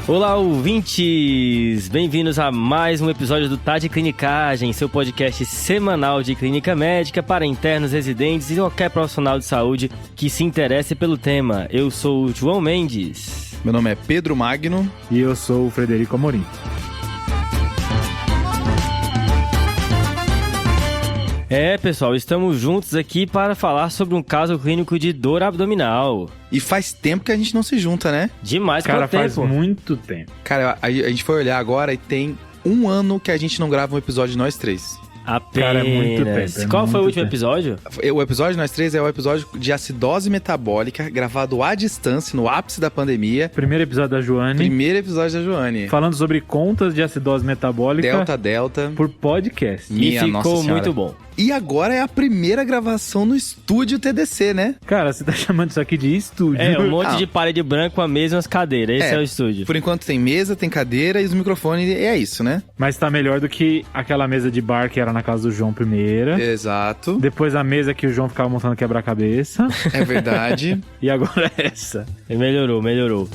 Olá, ouvintes! Bem-vindos a mais um episódio do Tá de Clinicagem, seu podcast semanal de clínica médica para internos, residentes e qualquer profissional de saúde que se interesse pelo tema. Eu sou o João Mendes. Meu nome é Pedro Magno. E eu sou o Frederico Amorim. Pessoal, estamos juntos aqui para falar sobre um caso clínico de dor abdominal. E faz tempo que a gente não se junta, né? Demais, cara, quanto tempo? faz muito tempo. Cara, a gente foi olhar agora e tem 1 ano que a gente não grava um episódio de nós três. Apenas. Cara, é muito tempo. Qual foi o último episódio? O episódio de nós três é o episódio de acidose metabólica, gravado à distância, no ápice da pandemia. Primeiro episódio da Joane. Primeiro episódio da Joane. Falando sobre contas de acidose metabólica. Delta. Por podcast. E ficou muito bom. E agora é a primeira gravação no estúdio TDC, né? Cara, você tá chamando isso aqui de estúdio. Um monte de parede branca, a mesa e umas cadeiras. Esse é o estúdio. Por enquanto tem mesa, tem cadeira e os microfones, e é isso, né? Mas tá melhor do que aquela mesa de bar que era na casa do João primeira. Exato. Depois a mesa que o João ficava montando quebra-cabeça. É verdade. E agora essa. Melhorou.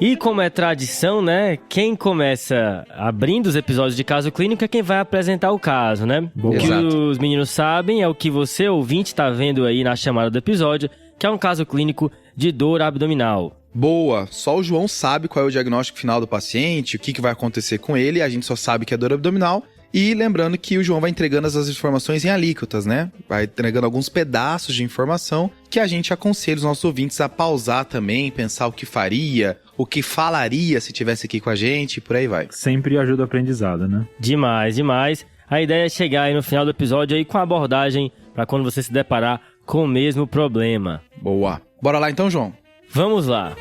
E como é tradição, né? Quem começa abrindo os episódios de caso clínico é quem vai apresentar o caso, né? Boa. O que Exato. os meninos sabem é o que você, ouvinte, tá vendo aí na chamada do episódio, que é um caso clínico de dor abdominal. Boa, só o João sabe qual é o diagnóstico final do paciente, o que vai acontecer com ele, a gente só sabe que é dor abdominal. E lembrando que o João vai entregando as informações em alíquotas, né? Vai entregando alguns pedaços de informação que a gente aconselha os nossos ouvintes a pausar também, pensar o que faria, o que falaria se tivesse aqui com a gente e por aí vai. Sempre ajuda o aprendizado, né? Demais. A ideia é chegar aí no final do episódio aí com a abordagem para quando você se deparar com o mesmo problema. Boa. Bora lá então, João? Vamos lá.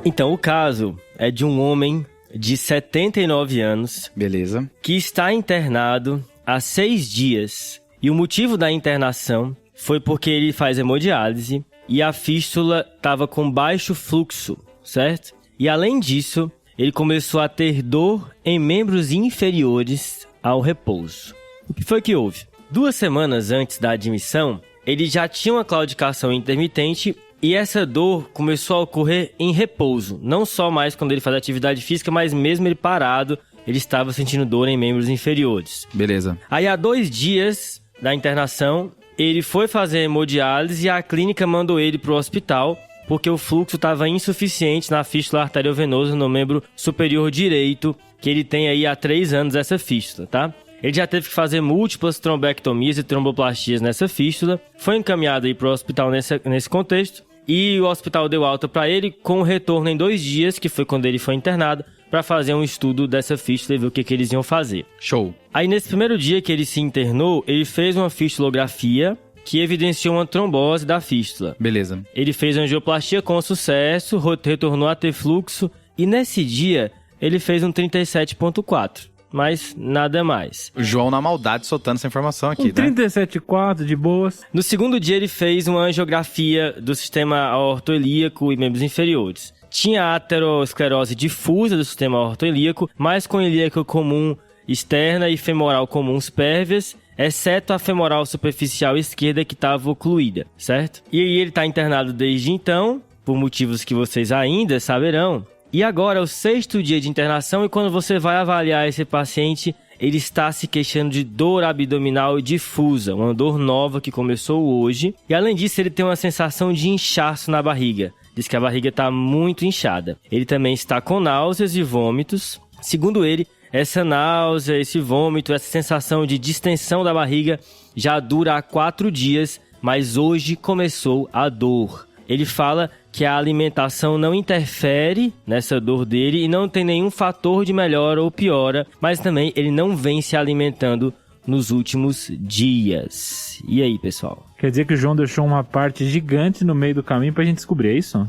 Então, o caso é de um homem de 79 anos Beleza. que está internado há 6 dias. E o motivo da internação foi porque ele faz hemodiálise e a fístula estava com baixo fluxo, certo? E além disso, ele começou a ter dor em membros inferiores ao repouso. O que foi que houve? 2 semanas antes da admissão, ele já tinha uma claudicação intermitente e essa dor começou a ocorrer em repouso. Não só mais quando ele faz atividade física, mas mesmo ele parado, ele estava sentindo dor em membros inferiores. Beleza. Aí, há 2 dias da internação, ele foi fazer hemodiálise e a clínica mandou ele para o hospital porque o fluxo estava insuficiente na fístula arteriovenosa no membro superior direito, que ele tem aí há 3 anos essa fístula, tá? Ele já teve que fazer múltiplas trombectomias e tromboplastias nessa fístula, foi encaminhado aí para o hospital nesse contexto, e o hospital deu alta para ele com retorno em 2 dias, que foi quando ele foi internado, para fazer um estudo dessa fístula e ver o que eles iam fazer. Show. Aí nesse primeiro dia que ele se internou, ele fez uma fistulografia que evidenciou uma trombose da fístula. Beleza. Ele fez angioplastia com sucesso, retornou a ter fluxo, e nesse dia ele fez um 37.4. Mas nada mais. O João na maldade soltando essa informação aqui, né? 37,4 de boas. No segundo dia ele fez uma angiografia do sistema aortoilíaco e membros inferiores. Tinha aterosclerose difusa do sistema aortoilíaco, mas com ilíaca comum externa e femoral comuns pérvias, exceto a femoral superficial esquerda que estava ocluída, certo? E aí ele está internado desde então, por motivos que vocês ainda saberão. E agora é o 6º dia de internação e quando você vai avaliar esse paciente, ele está se queixando de dor abdominal difusa, uma dor nova que começou hoje. E além disso, ele tem uma sensação de inchaço na barriga. Diz que a barriga está muito inchada. Ele também está com náuseas e vômitos. Segundo ele, essa náusea, esse vômito, essa sensação de distensão da barriga já dura há 4 dias, mas hoje começou a dor. Ele fala que a alimentação não interfere nessa dor dele e não tem nenhum fator de melhora ou piora, mas também ele não vem se alimentando nos últimos dias. E aí, pessoal? Quer dizer que o João deixou uma parte gigante no meio do caminho pra gente descobrir, é isso?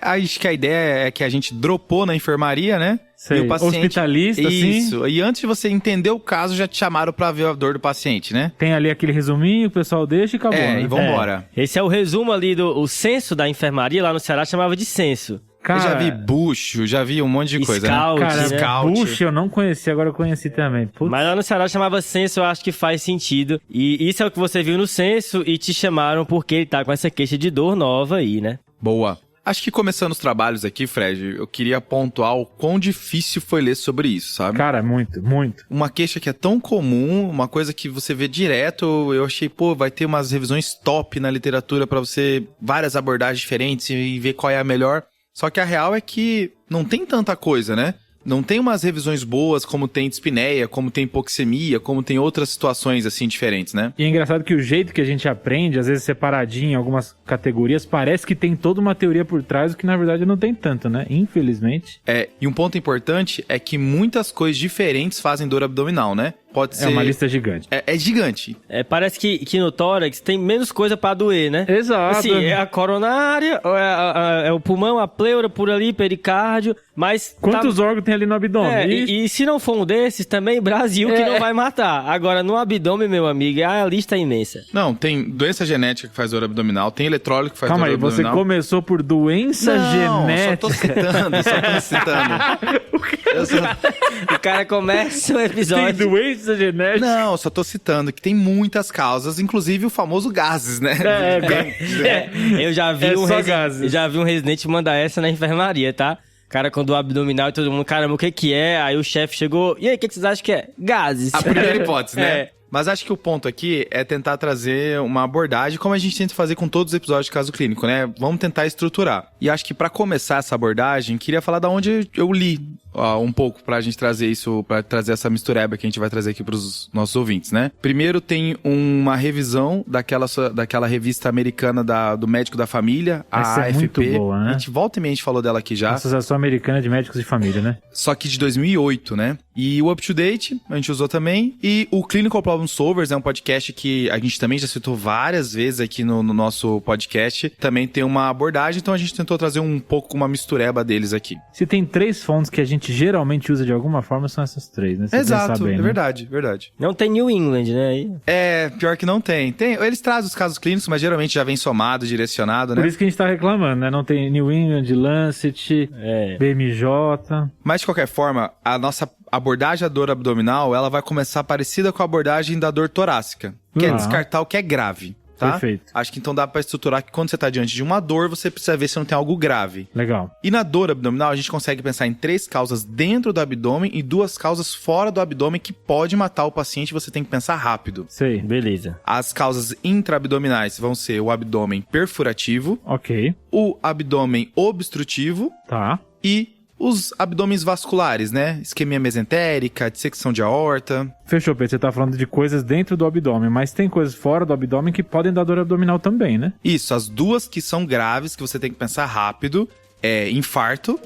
Acho que a ideia é que a gente dropou na enfermaria, né? Sei. E o paciente... Hospitalista, assim. Isso. E antes de você entender o caso, já te chamaram pra ver a dor do paciente, né? Tem ali aquele resuminho, o pessoal deixa e acabou, né? E vambora. Esse é o resumo ali o censo da enfermaria, lá no Ceará chamava de censo. Cara, Eu já vi bucho, já vi um monte de coisa, Scout, né? cara, Scout. Bush eu não conheci, agora eu conheci também. Putz. Mas lá no Ceará chamava censo, eu acho que faz sentido. E isso é o que você viu no censo e te chamaram porque ele tá com essa queixa de dor nova aí, né? Boa. Acho que começando os trabalhos aqui, Fred, eu queria pontuar o quão difícil foi ler sobre isso, sabe? Cara, muito, muito. Uma queixa que é tão comum, uma coisa que você vê direto, eu achei, vai ter umas revisões top na literatura pra você, várias abordagens diferentes e ver qual é a melhor. Só que a real é que não tem tanta coisa, né? Não tem umas revisões boas como tem dispneia, como tem hipoxemia, como tem outras situações assim diferentes, né? E é engraçado que o jeito que a gente aprende, às vezes separadinho em algumas categorias, parece que tem toda uma teoria por trás, o que na verdade não tem tanto, né? Infelizmente. E um ponto importante é que muitas coisas diferentes fazem dor abdominal, né? Pode ser... É uma lista gigante. É gigante. Parece que no tórax tem menos coisa pra doer, né? Exato. Assim, é a coronária, é o pulmão, a pleura por ali, pericárdio, mas... Quantos órgãos tem ali no abdômen? E se não for um desses, também Brasil que não vai matar. Agora, no abdômen, meu amigo, a lista é imensa. Não, tem doença genética que faz dor abdominal, tem eletrólito que faz dor abdominal. Calma aí, você começou por doença genética. Só tô citando. O cara começa o episódio... Tem doença genética? Não, só tô citando que tem muitas causas, inclusive o famoso gases, né? Eu já vi gases. já vi um residente mandar essa na enfermaria, tá? Cara, quando o abdominal e todo mundo, caramba, o que é? Aí o chefe chegou, e aí, o que vocês acham que é? Gases. A primeira hipótese, né? Mas acho que o ponto aqui é tentar trazer uma abordagem, como a gente tenta fazer com todos os episódios de caso clínico, né? Vamos tentar estruturar. E acho que pra começar essa abordagem, queria falar da onde eu li um pouco pra gente trazer isso, pra trazer essa mistureba que a gente vai trazer aqui pros nossos ouvintes, né? Primeiro tem uma revisão daquela revista americana do Médico da Família, a AFP. Muito boa, né? A gente volta e meia, a gente falou dela aqui já. Associação Americana de Médicos de Família, né? Só que de 2008, né? E o Up to Date, a gente usou também. E o Clinical Problem Solvers é um podcast que a gente também já citou várias vezes aqui no nosso podcast. Também tem uma abordagem, então a gente tentou trazer um pouco uma mistureba deles aqui. Se tem 3 fontes que a gente geralmente usa de alguma forma, são essas 3, né? Exato, bem, é né? verdade. Não tem New England, né? Aí... Pior que não tem. Eles trazem os casos clínicos, mas geralmente já vem somado, direcionado, né? Por isso que a gente tá reclamando, né? Não tem New England, Lancet, BMJ. Mas de qualquer forma, a nossa abordagem da dor abdominal, ela vai começar parecida com a abordagem da dor torácica, que é descartar o que é grave. Tá? Perfeito. Acho que então dá pra estruturar que quando você tá diante de uma dor, você precisa ver se não tem algo grave. Legal. E na dor abdominal, a gente consegue pensar em 3 causas dentro do abdômen e 2 causas fora do abdômen que pode matar o paciente, você tem que pensar rápido. Sei. Beleza. As causas intraabdominais vão ser o abdômen perfurativo, Ok. o abdômen obstrutivo Tá. e os abdômenes vasculares, né? Isquemia mesentérica, dissecção de aorta. Fechou, Pedro. Você tá falando de coisas dentro do abdômen, mas tem coisas fora do abdômen que podem dar dor abdominal também, né? Isso, as 2 que são graves, que você tem que pensar rápido, é infarto,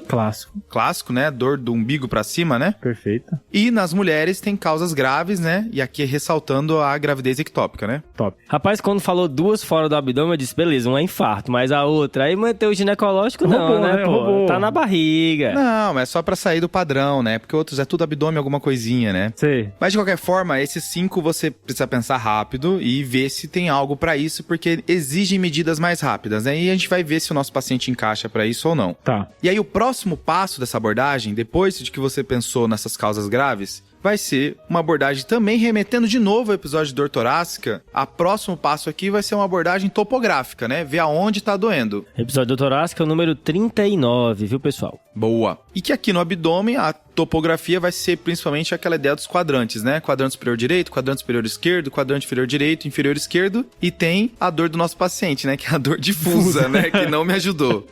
clássico, né? Dor do umbigo pra cima, né? Perfeito. E nas mulheres tem causas graves, né? E aqui ressaltando a gravidez ectópica, né? Top. Rapaz, quando falou 2 fora do abdômen, eu disse, beleza, um é infarto, mas a outra, aí manteve o ginecológico não, Roubou, né, pô? Roubou. Tá na barriga. Não, é só pra sair do padrão, né? Porque outros é tudo abdômen, alguma coisinha, né? Sei. Mas de qualquer forma, esses 5 você precisa pensar rápido e ver se tem algo pra isso, porque exigem medidas mais rápidas, né? E a gente vai ver se o nosso paciente encaixa pra isso ou não. Tá. E aí o próximo passo dessa abordagem, depois de que você pensou nessas causas graves, vai ser uma abordagem também remetendo de novo ao episódio de dor torácica. A próximo passo aqui vai ser uma abordagem topográfica, né? Ver aonde tá doendo. Episódio do torácico é o número 39, viu, pessoal? Boa. E que aqui no abdômen, a topografia vai ser principalmente aquela ideia dos quadrantes, né? Quadrante superior direito, quadrante superior esquerdo, quadrante inferior direito, inferior esquerdo. E tem a dor do nosso paciente, né? Que é a dor difusa, né? Que não me ajudou.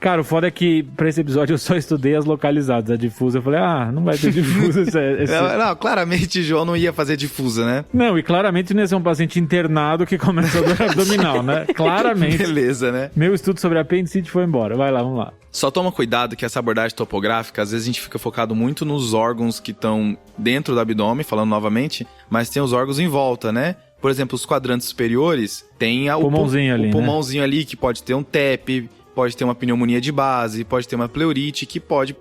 Cara, o foda é que pra esse episódio eu só estudei as localizadas. A difusa, eu falei, não vai ter difusa. Não, claramente João não ia fazer difusa, né? Não, e claramente não ia ser um paciente internado que começou a dor abdominal, né? Claramente. Beleza, né? Meu estudo sobre apendicite foi embora. Vai lá, vamos lá. Só toma cuidado que essa abordagem topográfica, às vezes a gente fica focado muito nos órgãos que estão dentro do abdômen, falando novamente, mas tem os órgãos em volta, né? Por exemplo, os quadrantes superiores, tem o pulmãozinho ali que pode ter um TEP, pode ter uma pneumonia de base, pode ter uma pleurite, que pode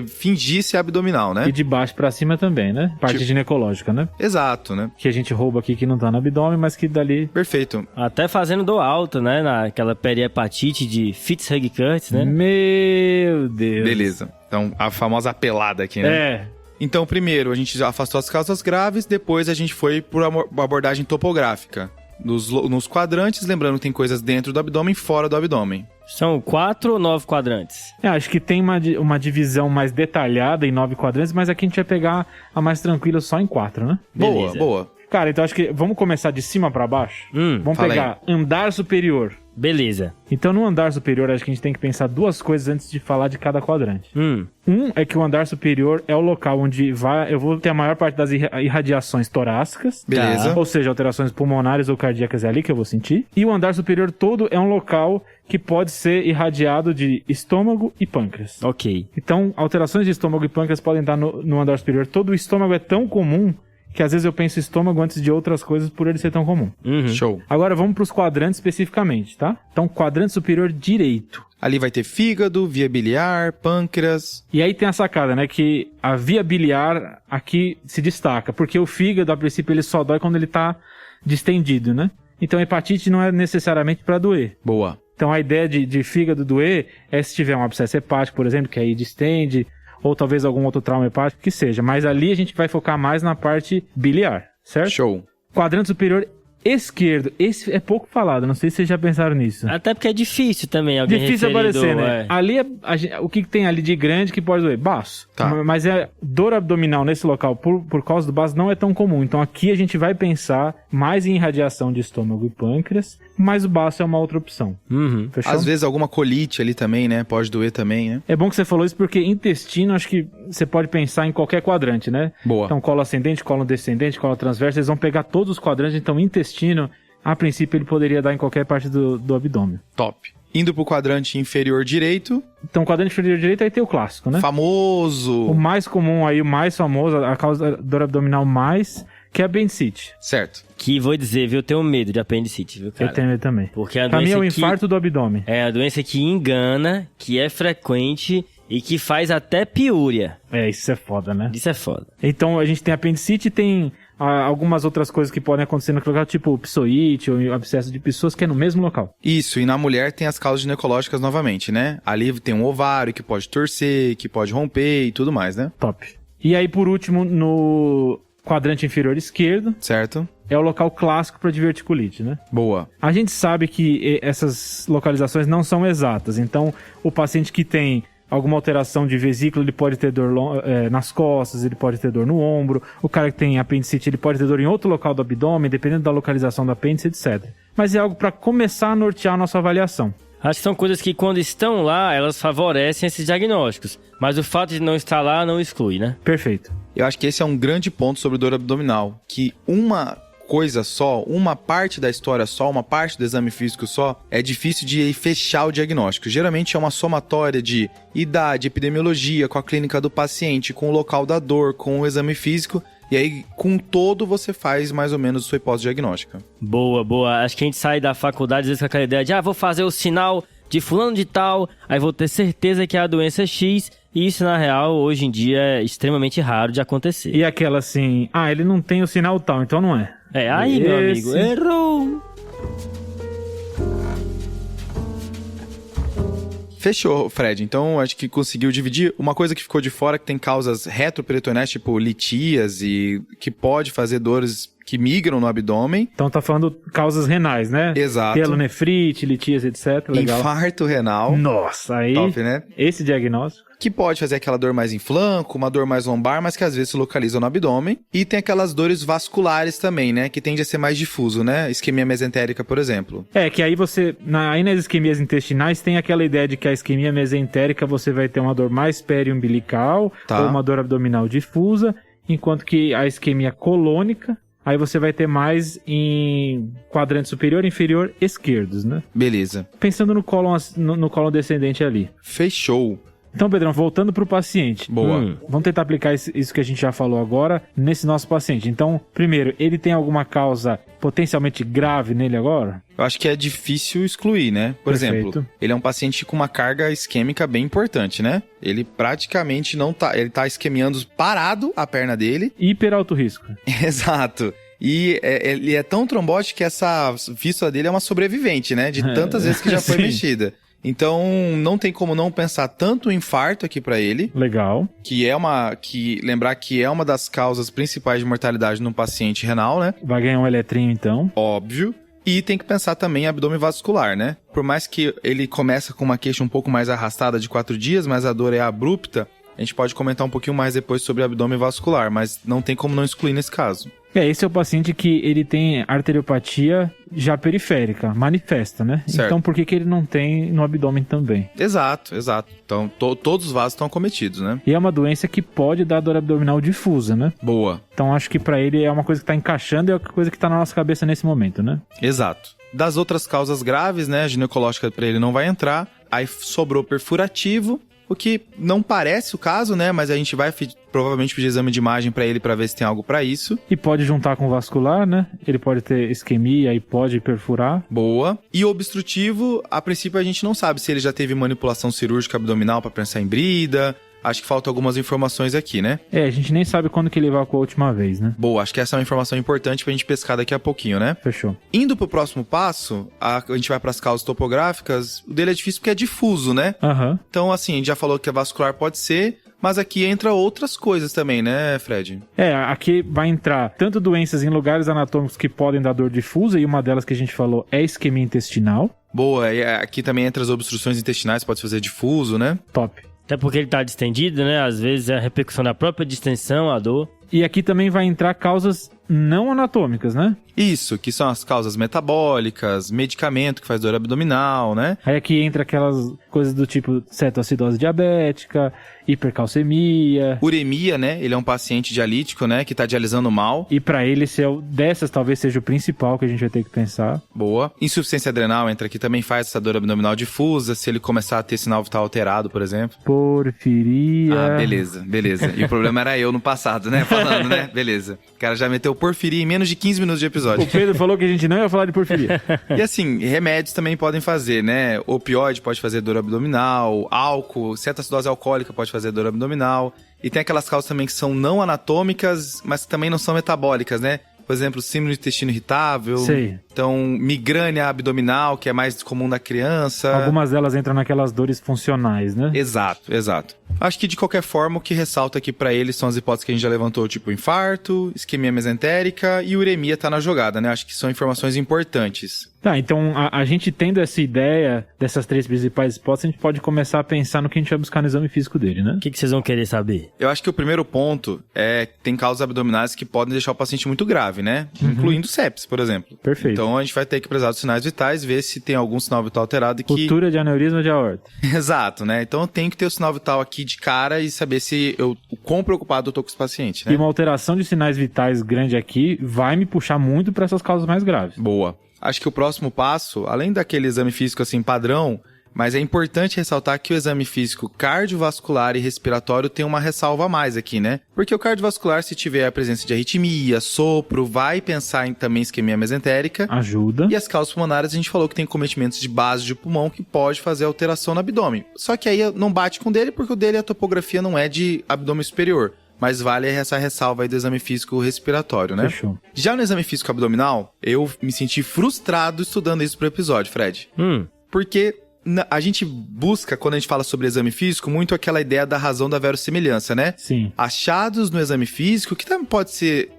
fingir ser abdominal, né? E de baixo pra cima também, né? Parte ginecológica, né? Exato, né? Que a gente rouba aqui que não tá no abdômen, mas que dali... Perfeito. Até fazendo dor alta, né? Naquela perihepatite de Fitzhugh-Curtis, né? Meu Deus. Beleza. Então, a famosa pelada aqui, né? É. Então, primeiro, a gente já afastou as causas graves, depois a gente foi por uma abordagem topográfica. Nos quadrantes, lembrando que tem coisas dentro do abdômen e fora do abdômen. São 4 ou 9 quadrantes? Acho que tem uma divisão mais detalhada em 9 quadrantes, mas aqui a gente vai pegar a mais tranquila só em 4, né? Beleza. Boa. Cara, então acho que vamos começar de cima pra baixo? Vamos fala pegar andar superior. Beleza. Então, no andar superior, acho que a gente tem que pensar duas coisas antes de falar de cada quadrante. Um é que o andar superior é o local onde eu vou ter a maior parte das irradiações torácicas. Beleza. Ou seja, alterações pulmonares ou cardíacas é ali que eu vou sentir. E o andar superior todo é um local que pode ser irradiado de estômago e pâncreas. Ok. Então, alterações de estômago e pâncreas podem estar no andar superior. Todo o estômago é tão comum que às vezes eu penso estômago antes de outras coisas por ele ser tão comum. Show. Agora vamos para os quadrantes especificamente, tá? Então, quadrante superior direito. Ali vai ter fígado, via biliar, pâncreas. E aí tem a sacada, né? Que a via biliar aqui se destaca, porque o fígado, a princípio, ele só dói quando ele tá distendido, né? Então, hepatite não é necessariamente para doer. Boa. Então, a ideia de fígado doer é se tiver um abscesso hepático, por exemplo, que aí distende, ou talvez algum outro trauma hepático, que seja. Mas ali a gente vai focar mais na parte biliar, certo? Show. Quadrante superior esquerdo. Esse é pouco falado, não sei se vocês já pensaram nisso. Até porque é difícil também alguém Difícil referido, aparecer, né? Ali, o que tem ali de grande que pode doer? Baço. Tá. Mas dor abdominal nesse local, por causa do baço, não é tão comum. Então aqui a gente vai pensar mais em irradiação de estômago e pâncreas, mas o baço é uma outra opção. Fechou? Às vezes alguma colite ali também, né? Pode doer também, né? É bom que você falou isso porque intestino, acho que você pode pensar em qualquer quadrante, né? Boa. Então colo ascendente, colo descendente, colo transverso, eles vão pegar todos os quadrantes. Então intestino, a princípio, ele poderia dar em qualquer parte do abdômen. Top. Indo pro quadrante inferior direito. Então, quadrante inferior direito, aí tem o clássico, né? Famoso. O mais comum aí, o mais famoso, a causa da dor abdominal mais, que é a apendicite. Certo. Que vou dizer, viu? Eu tenho medo de apendicite, viu, cara? Eu tenho medo também. Porque a Pra mim é doença o infarto do abdômen. É a doença que engana, que é frequente e que faz até piúria. É, isso é foda, né? Isso é foda. Então, a gente tem apendicite e tem algumas outras coisas que podem acontecer no local, tipo psoite ou abscesso de pessoas, que é no mesmo local. Isso, e na mulher tem as causas ginecológicas novamente, né? Ali tem um ovário que pode torcer, que pode romper e tudo mais, né? Top. E aí, por último, no quadrante inferior esquerdo, Certo? é o local clássico para diverticulite, né? Boa. A gente sabe que essas localizações não são exatas, então o paciente que tem alguma alteração de vesícula, ele pode ter dor nas costas, ele pode ter dor no ombro. O cara que tem apendicite, ele pode ter dor em outro local do abdômen, dependendo da localização do apêndice, etc. Mas é algo para começar a nortear a nossa avaliação. Acho que são coisas que quando estão lá, elas favorecem esses diagnósticos. Mas o fato de não estar lá não exclui, né? Perfeito. Eu acho que esse é um grande ponto sobre dor abdominal, que uma coisa só, uma parte da história só, uma parte do exame físico só, é difícil de fechar o diagnóstico. Geralmente é uma somatória de idade, epidemiologia, com a clínica do paciente, com o local da dor, com o exame físico, e aí com todo você faz mais ou menos a sua hipótese diagnóstica. Boa, boa. Acho que a gente sai da faculdade às vezes com aquela ideia de vou fazer o sinal de fulano de tal, aí vou ter certeza que é a doença X, e isso na real hoje em dia é extremamente raro de acontecer. E aquela assim, ele não tem o sinal tal, então não é. Aí meu amigo, errou! Fechou, Fred. Então, acho que conseguiu dividir. Uma coisa que ficou de fora, que tem causas retroperitoneais, tipo litias, e que pode fazer dores que migram no abdômen. Então tá falando causas renais, né? Exato. Pielonefrite, litias, etc. Legal. Infarto renal. Nossa, aí... Top, né? Esse diagnóstico. Que pode fazer aquela dor mais em flanco, uma dor mais lombar, mas que às vezes se localiza no abdômen. E tem aquelas dores vasculares também, né? Que tende a ser mais difuso, né? Isquemia mesentérica, por exemplo. Que aí você... Aí nas isquemias intestinais tem aquela ideia de que a isquemia mesentérica você vai ter uma dor mais periumbilical, Tá. ou uma dor abdominal difusa, enquanto que a isquemia colônica, aí você vai ter mais em quadrante superior e inferior esquerdos, né? Beleza. Pensando no cólon descendente ali. Fechou. Então, Pedrão, voltando pro paciente. Boa. Vamos tentar aplicar isso que a gente já falou agora nesse nosso paciente. Então, primeiro, ele tem alguma causa potencialmente grave nele agora? Eu acho que é difícil excluir, né? Por Perfeito. exemplo, ele é um paciente com uma carga isquêmica bem importante, né? Ele praticamente não tá... Ele tá isquemiando parado a perna dele. Hiper alto risco. Exato. E ele é tão trombótico que essa víscera dele é uma sobrevivente, né? De tantas vezes que já foi Sim. mexida. Então, não tem como não pensar tanto em infarto aqui pra ele, Legal. lembrar que é uma das causas principais de mortalidade num paciente renal, né? Vai ganhar um eletrinho, então. Óbvio. E tem que pensar também em abdômen vascular, né? Por mais que ele começa com uma queixa um pouco mais arrastada de 4 dias, mas a dor é abrupta, a gente pode comentar um pouquinho mais depois sobre abdômen vascular, mas não tem como não excluir nesse caso. Esse é o paciente que ele tem arteriopatia já periférica, manifesta, né? Certo. Então por que ele não tem no abdômen também? Exato. Então, todos os vasos estão acometidos, né? E é uma doença que pode dar dor abdominal difusa, né? Boa. Então acho que pra ele é uma coisa que tá encaixando e é uma coisa que tá na nossa cabeça nesse momento, né? Exato. Das outras causas graves, né? A ginecológica pra ele não vai entrar. Aí sobrou perfurativo, o que não parece o caso, né? Mas a gente vai provavelmente pedir exame de imagem pra ele pra ver se tem algo pra isso. E pode juntar com vascular, né? Ele pode ter isquemia e pode perfurar. Boa. E obstrutivo, a princípio a gente não sabe se ele já teve manipulação cirúrgica abdominal pra pensar em brida. Acho que faltam algumas informações aqui, né? A gente nem sabe quando que ele evacuou a última vez, né? Boa, acho que essa é uma informação importante pra gente pescar daqui a pouquinho, né? Fechou. Indo pro próximo passo, a gente vai pras causas topográficas. O dele é difícil porque é difuso, né? Aham. Então, assim, a gente já falou que a vascular pode ser, mas aqui entra outras coisas também, né, Fred? Aqui vai entrar tanto doenças em lugares anatômicos que podem dar dor difusa, e uma delas que a gente falou é isquemia intestinal. Boa, e aqui também entra as obstruções intestinais, pode fazer difuso, né? Top. Até porque ele tá distendido, né? Às vezes é a repercussão da própria distensão, a dor. E aqui também vai entrar causas não anatômicas, né? Isso, que são as causas metabólicas, medicamento que faz dor abdominal, né? Aí aqui entra aquelas coisas do tipo cetoacidose diabética, hipercalcemia. Uremia, né? Ele é um paciente dialítico, né? Que tá dialisando mal. E pra ele, dessas talvez seja o principal que a gente vai ter que pensar. Boa. Insuficiência adrenal entra aqui, também faz essa dor abdominal difusa, se ele começar a ter sinal vital alterado, por exemplo. Porfiria. Ah, beleza. E o problema era eu no passado, né? Falando, né? Beleza. O cara já meteu porfiria em menos de 15 minutos de episódio. O Pedro falou que a gente não ia falar de porfiria. E assim, remédios também podem fazer, né? Opioide pode fazer dor abdominal, álcool, cetoacidose alcoólica pode fazer dor abdominal. E tem aquelas causas também que são não anatômicas, mas que também não são metabólicas, né? Por exemplo, síndrome do intestino irritável. Sei. Então, migrânia abdominal, que é mais comum na criança. Algumas delas entram naquelas dores funcionais, né? Exato. Acho que de qualquer forma, o que ressalta aqui pra eles são as hipóteses que a gente já levantou, tipo infarto, isquemia mesentérica e uremia tá na jogada, né? Acho que são informações importantes. Tá, então a gente tendo essa ideia dessas 3 principais hipóteses, a gente pode começar a pensar no que a gente vai buscar no exame físico dele, né? O que vocês vão querer saber? Eu acho que o primeiro ponto é que tem causas abdominais que podem deixar o paciente muito grave, né? Incluindo sepsis, por exemplo. Perfeito. Então a gente vai ter que prezar dos sinais vitais, ver se tem algum sinal vital alterado e que... Cultura de aneurisma de aorta. Exato, né? Então eu tenho que ter o sinal vital aqui de cara e saber se o quão preocupado eu tô com esse paciente, né? E uma alteração de sinais vitais grande aqui vai me puxar muito para essas causas mais graves. Boa. Acho que o próximo passo, além daquele exame físico assim padrão, mas é importante ressaltar que o exame físico cardiovascular e respiratório tem uma ressalva a mais aqui, né? Porque o cardiovascular, se tiver a presença de arritmia, sopro, vai pensar em também isquemia mesentérica. Ajuda. E as causas pulmonares, a gente falou que tem cometimentos de base de pulmão que pode fazer alteração no abdômen. Só que aí não bate com o dele, porque o dele a topografia não é de abdômen superior. Mas vale essa ressalva aí do exame físico respiratório, né? Fechou. Já no exame físico abdominal, eu me senti frustrado estudando isso pro episódio, Fred. Porque a gente busca, quando a gente fala sobre exame físico, muito aquela ideia da razão da verossimilhança, né? Sim. Achados no exame físico, que também pode ser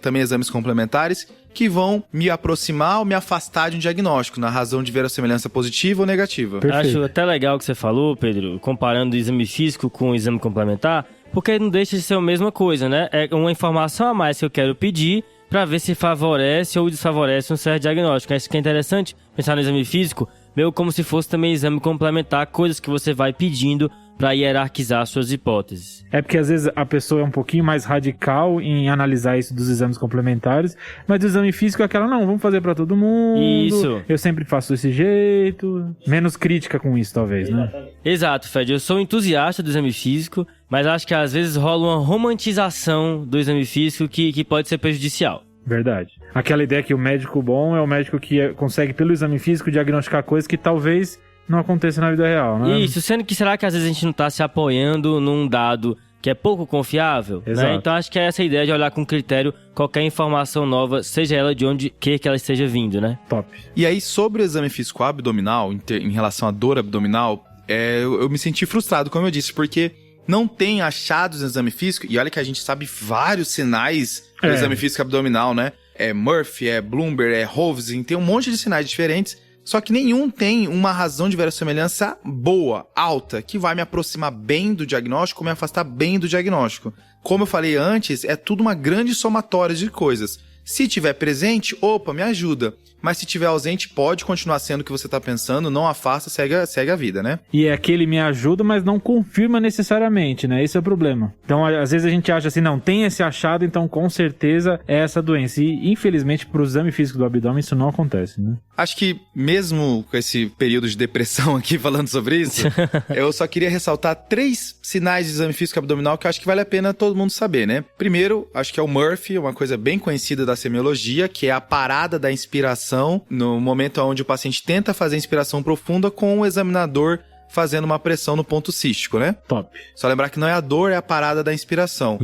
também exames complementares, que vão me aproximar ou me afastar de um diagnóstico, na razão de verossimilhança positiva ou negativa. Perfeito. Acho até legal o que você falou, Pedro, comparando o exame físico com o exame complementar, porque não deixa de ser a mesma coisa, né? É uma informação a mais que eu quero pedir para ver se favorece ou desfavorece um certo diagnóstico. Acho que é interessante pensar no exame físico, meio como se fosse também exame complementar, coisas que você vai pedindo para hierarquizar suas hipóteses. É porque às vezes a pessoa é um pouquinho mais radical em analisar isso dos exames complementares, mas do exame físico é aquela, não, vamos fazer para todo mundo. Isso. Eu sempre faço desse jeito. Menos crítica com isso, talvez, né? Exato, Fred. Eu sou entusiasta do exame físico, mas acho que às vezes rola uma romantização do exame físico que pode ser prejudicial. Verdade. Aquela ideia que o médico bom é o médico que consegue, pelo exame físico, diagnosticar coisas que talvez não aconteça na vida real, né? Isso, sendo que será que às vezes a gente não tá se apoiando num dado que é pouco confiável? Exato. Né? Então acho que é essa a ideia de olhar com critério qualquer informação nova, seja ela de onde quer que ela esteja vindo, né? Top. E aí, sobre o exame físico abdominal, em relação à dor abdominal, eu me senti frustrado, como eu disse, porque não tem achados no exame físico, e olha que a gente sabe vários sinais do exame físico abdominal, né? É Murphy, é Bloomberg, é Hovsin, tem um monte de sinais diferentes, só que nenhum tem uma razão de verossimilhança boa, alta, que vai me aproximar bem do diagnóstico ou me afastar bem do diagnóstico. Como eu falei antes, é tudo uma grande somatória de coisas. Se tiver presente, opa, me ajuda. Mas se tiver ausente, pode continuar sendo o que você tá pensando, não afasta, segue a vida, né? E é aquele me ajuda, mas não confirma necessariamente, né? Esse é o problema. Então, às vezes a gente acha assim, não, tem esse achado, então com certeza é essa doença. E, infelizmente, pro exame físico do abdômen, isso não acontece, né? Acho que mesmo com esse período de depressão aqui falando sobre isso, eu só queria ressaltar 3 sinais de exame físico abdominal que eu acho que vale a pena todo mundo saber, né? Primeiro, acho que é o Murphy, uma coisa bem conhecida da semiologia, que é a parada da inspiração no momento onde o paciente tenta fazer inspiração profunda com o examinador fazendo uma pressão no ponto cístico, né? Top. Só lembrar que não é a dor, é a parada da inspiração.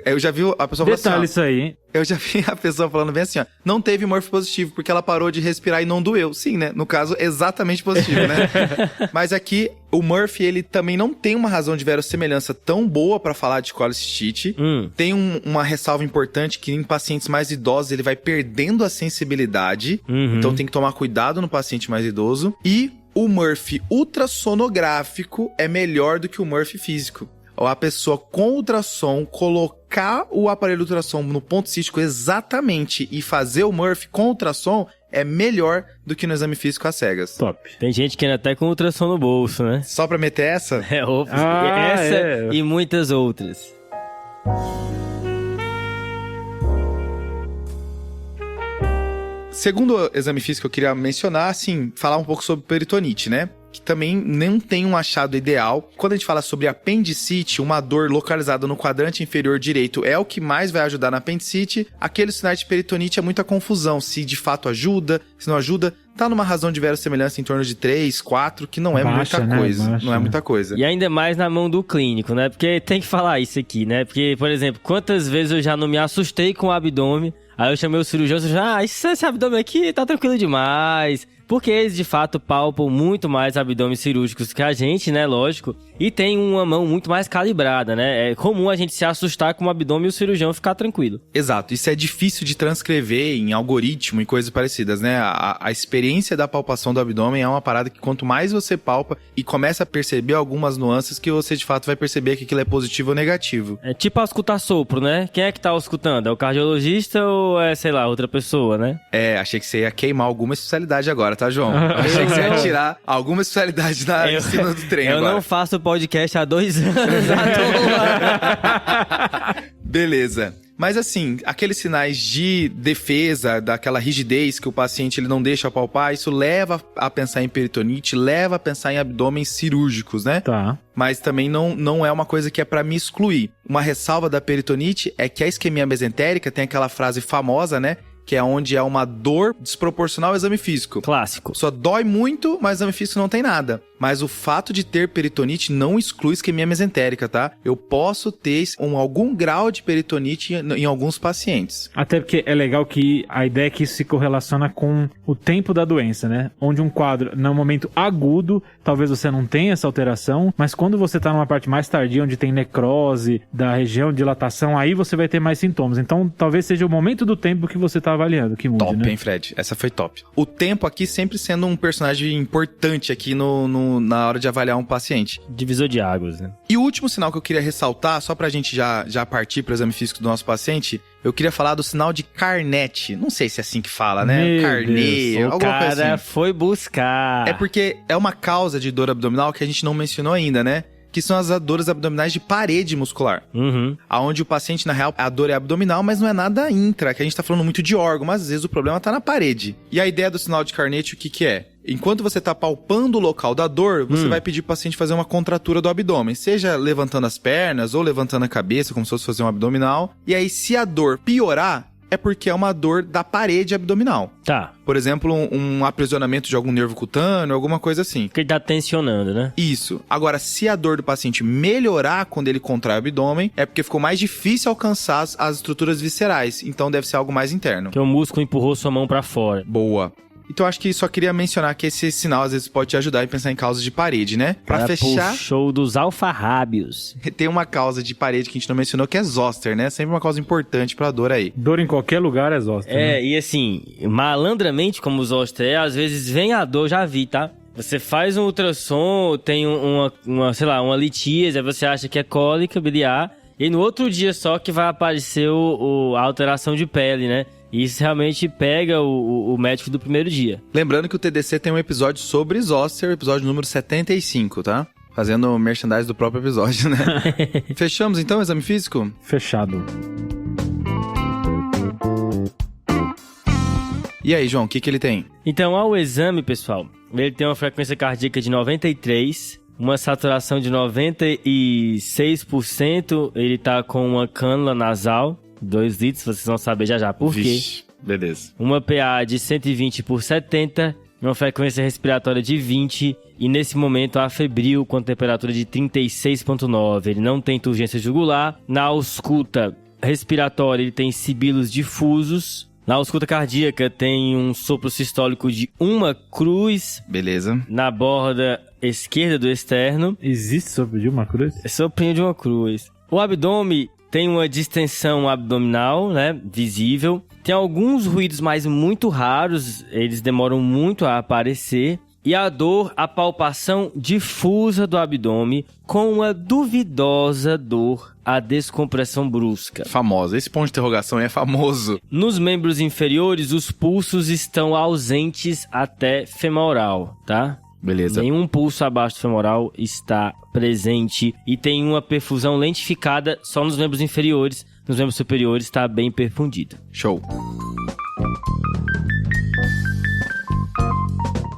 Eu já vi a pessoa falando Detalhe assim, isso aí, hein? eu já vi a pessoa falando bem assim, ó, não teve Murphy positivo, porque ela parou de respirar e não doeu. Sim, né? No caso, exatamente positivo, né? Mas aqui, o Murphy, ele também não tem uma razão de verossimilhança tão boa pra falar de colicistite. Tem uma ressalva importante que em pacientes mais idosos, ele vai perdendo a sensibilidade. Então tem que tomar cuidado no paciente mais idoso. E o Murphy ultrassonográfico é melhor do que o Murphy físico. Ou a pessoa com ultrassom colocar o aparelho ultrassom no ponto cístico exatamente e fazer o Murphy com ultrassom é melhor do que no exame físico às cegas. Top. Tem gente que ainda até com ultrassom no bolso, né? Só pra meter essa? Essa e muitas outras. Segundo exame físico, eu queria mencionar, assim, falar um pouco sobre peritonite, né? Que também não tem um achado ideal. Quando a gente fala sobre apendicite, uma dor localizada no quadrante inferior direito é o que mais vai ajudar na apendicite. Aqueles sinais de peritonite é muita confusão, se de fato ajuda, se não ajuda. Tá numa razão de verossimilhança em torno de 3, 4, que não é Baixa, muita né? coisa. Baixa, não é muita coisa. E ainda mais na mão do clínico, né? Porque tem que falar isso aqui, né? Porque, por exemplo, quantas vezes eu já não me assustei com o abdômen, aí eu chamei o cirurgião e já, esse abdômen aqui tá tranquilo demais. Porque eles, de fato, palpam muito mais abdômenes cirúrgicos que a gente, né? Lógico. E tem uma mão muito mais calibrada, né? É comum a gente se assustar com o abdômen e o cirurgião ficar tranquilo. Exato. Isso é difícil de transcrever em algoritmo e coisas parecidas, né? A experiência da palpação do abdômen é uma parada que quanto mais você palpa e começa a perceber algumas nuances que você, de fato, vai perceber que aquilo é positivo ou negativo. É tipo auscultar sopro, né? Quem é que tá auscultando? É o cardiologista ou é, sei lá, outra pessoa, né? Achei que você ia queimar alguma especialidade agora, tá, João? Achei que você ia tirar alguma especialidade da ensino do trem agora. Eu não faço podcast há 2 anos à toa. Beleza. Mas assim, aqueles sinais de defesa, daquela rigidez que o paciente ele não deixa palpar, isso leva a pensar em peritonite, leva a pensar em abdômenes cirúrgicos, né? Tá. Mas também não é uma coisa que é pra me excluir. Uma ressalva da peritonite é que a isquemia mesentérica tem aquela frase famosa, né? Que é onde é uma dor desproporcional ao exame físico. Clássico. Só dói muito, mas o exame físico não tem nada. Mas o fato de ter peritonite não exclui isquemia mesentérica, tá? Eu posso ter algum grau de peritonite em alguns pacientes. Até porque é legal que a ideia é que isso se correlaciona com o tempo da doença, né? Onde um quadro, no momento agudo, talvez você não tenha essa alteração, mas quando você tá numa parte mais tardia, onde tem necrose da região de dilatação, aí você vai ter mais sintomas. Então, talvez seja o momento do tempo que você tá avaliando que mude, top, né? Hein, Fred? Essa foi top. O tempo aqui sempre sendo um personagem importante aqui na hora de avaliar um paciente. Divisor de águas, né? E o último sinal que eu queria ressaltar, só pra gente já partir pro exame físico do nosso paciente, eu queria falar do sinal de Carnett. Não sei se é assim que fala, né? Carnet, alguma coisa assim. O cara foi buscar. É porque é uma causa de dor abdominal que a gente não mencionou ainda, né? que são as dores abdominais de parede muscular. Onde o paciente, na real, a dor é abdominal, mas não é nada intra, que a gente tá falando muito de órgão, mas às vezes o problema tá na parede. E a ideia do sinal de Carnot, o que é? Enquanto você tá palpando o local da dor, você vai pedir pro paciente fazer uma contratura do abdômen, seja levantando as pernas ou levantando a cabeça, como se fosse fazer um abdominal. E aí, se a dor piorar, é porque é uma dor da parede abdominal. Tá. Por exemplo, um aprisionamento de algum nervo cutâneo, alguma coisa assim. Porque ele tá tensionando, né? Isso. Agora, se a dor do paciente melhorar quando ele contrai o abdômen, é porque ficou mais difícil alcançar as estruturas viscerais. Então, deve ser algo mais interno. Que o músculo empurrou sua mão pra fora. Boa. Então, acho que só queria mencionar que esse sinal, às vezes, pode te ajudar a pensar em causas de parede, né? Pra fechar... Show dos alfarrábios. Tem uma causa de parede que a gente não mencionou, que é zoster, né? Sempre uma causa importante pra dor aí. Dor em qualquer lugar é zoster. Né? E assim, malandramente, como o zoster é, às vezes vem a dor, já vi, tá? Você faz um ultrassom, tem uma litíase, aí você acha que é cólica biliar, e no outro dia só que vai aparecer a alteração de pele, né? E isso realmente pega o médico do primeiro dia. Lembrando que o TDC tem um episódio sobre zoster, episódio número 75, tá? Fazendo merchandise do próprio episódio, né? Fechamos então o exame físico? Fechado. E aí, João, o que ele tem? Então, ao exame, pessoal, ele tem uma frequência cardíaca de 93, uma saturação de 96%, ele tá com uma cânula nasal, 2 litros, vocês vão saber já por quê. Vixe, beleza. Uma PA de 120/70, uma frequência respiratória de 20 e nesse momento afebril com temperatura de 36,9. Ele não tem turgência jugular. Na ausculta respiratória ele tem sibilos difusos. Na ausculta cardíaca tem um sopro sistólico de 1 cruz. Beleza. Na borda esquerda do externo. Existe sopro de 1 cruz? É soprinho de 1 cruz. O abdômen tem uma distensão abdominal, né, visível. Tem alguns ruídos, mas muito raros, eles demoram muito a aparecer. E a dor, a palpação difusa do abdômen, com uma duvidosa dor, a descompressão brusca. Famosa, esse ponto de interrogação é famoso. Nos membros inferiores, os pulsos estão ausentes até femoral, tá? Beleza. Nenhum pulso abaixo do femoral está presente e tem uma perfusão lentificada só nos membros inferiores. Nos membros superiores está bem perfundida. Show.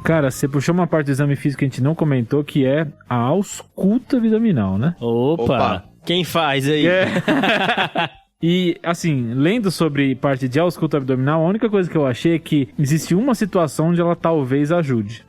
Cara, você puxou uma parte do exame físico que a gente não comentou, que é a ausculta abdominal, né? Opa! Quem faz aí? E, assim, lendo sobre parte de ausculta abdominal, a única coisa que eu achei é que existe uma situação onde ela talvez ajude.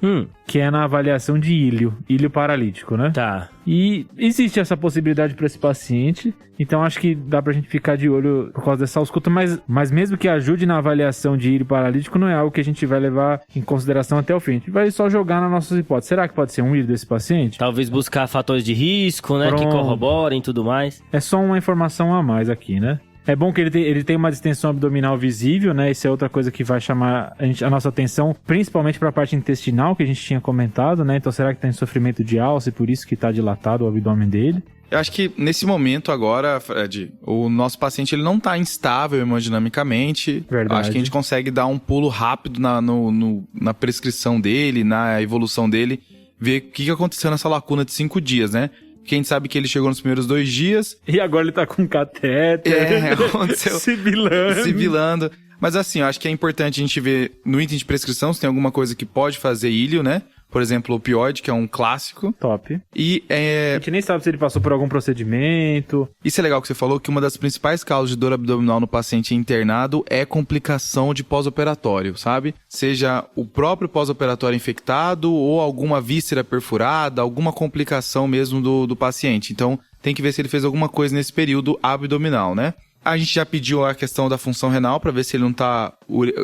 Que é na avaliação de ilho paralítico, né? Tá. E existe essa possibilidade para esse paciente, então acho que dá pra gente ficar de olho por causa dessa ausculta, mas mesmo que ajude na avaliação de ilho paralítico, não é algo que a gente vai levar em consideração até o fim. A gente vai só jogar nas nossas hipóteses. Será que pode ser um ilho desse paciente? Talvez buscar fatores de risco, né? Pronto. Que corroborem e tudo mais. É só uma informação a mais aqui, né? É bom que ele tem uma distensão abdominal visível, né? Isso é outra coisa que vai chamar a nossa atenção, principalmente para a parte intestinal, que a gente tinha comentado, né? Então, será que tem sofrimento de alça e por isso que está dilatado o abdômen dele? Eu acho que nesse momento agora, Fred, o nosso paciente ele não está instável hemodinamicamente. Verdade. Acho que a gente consegue dar um pulo rápido na prescrição dele, na evolução dele, ver o que aconteceu nessa lacuna de 5 dias, né? Porque a gente sabe que ele chegou nos primeiros 2 dias. E agora ele tá com catéter. Aconteceu. Sibilando. Mas assim, eu acho que é importante a gente ver no item de prescrição se tem alguma coisa que pode fazer ilho, né? Por exemplo, o opioide, que é um clássico. Top. E a gente nem sabe se ele passou por algum procedimento. Isso é legal que você falou, que uma das principais causas de dor abdominal no paciente internado é complicação de pós-operatório, sabe? Seja o próprio pós-operatório infectado ou alguma víscera perfurada, alguma complicação mesmo do paciente. Então, tem que ver se ele fez alguma coisa nesse período abdominal, né? A gente já pediu a questão da função renal para ver se ele não tá...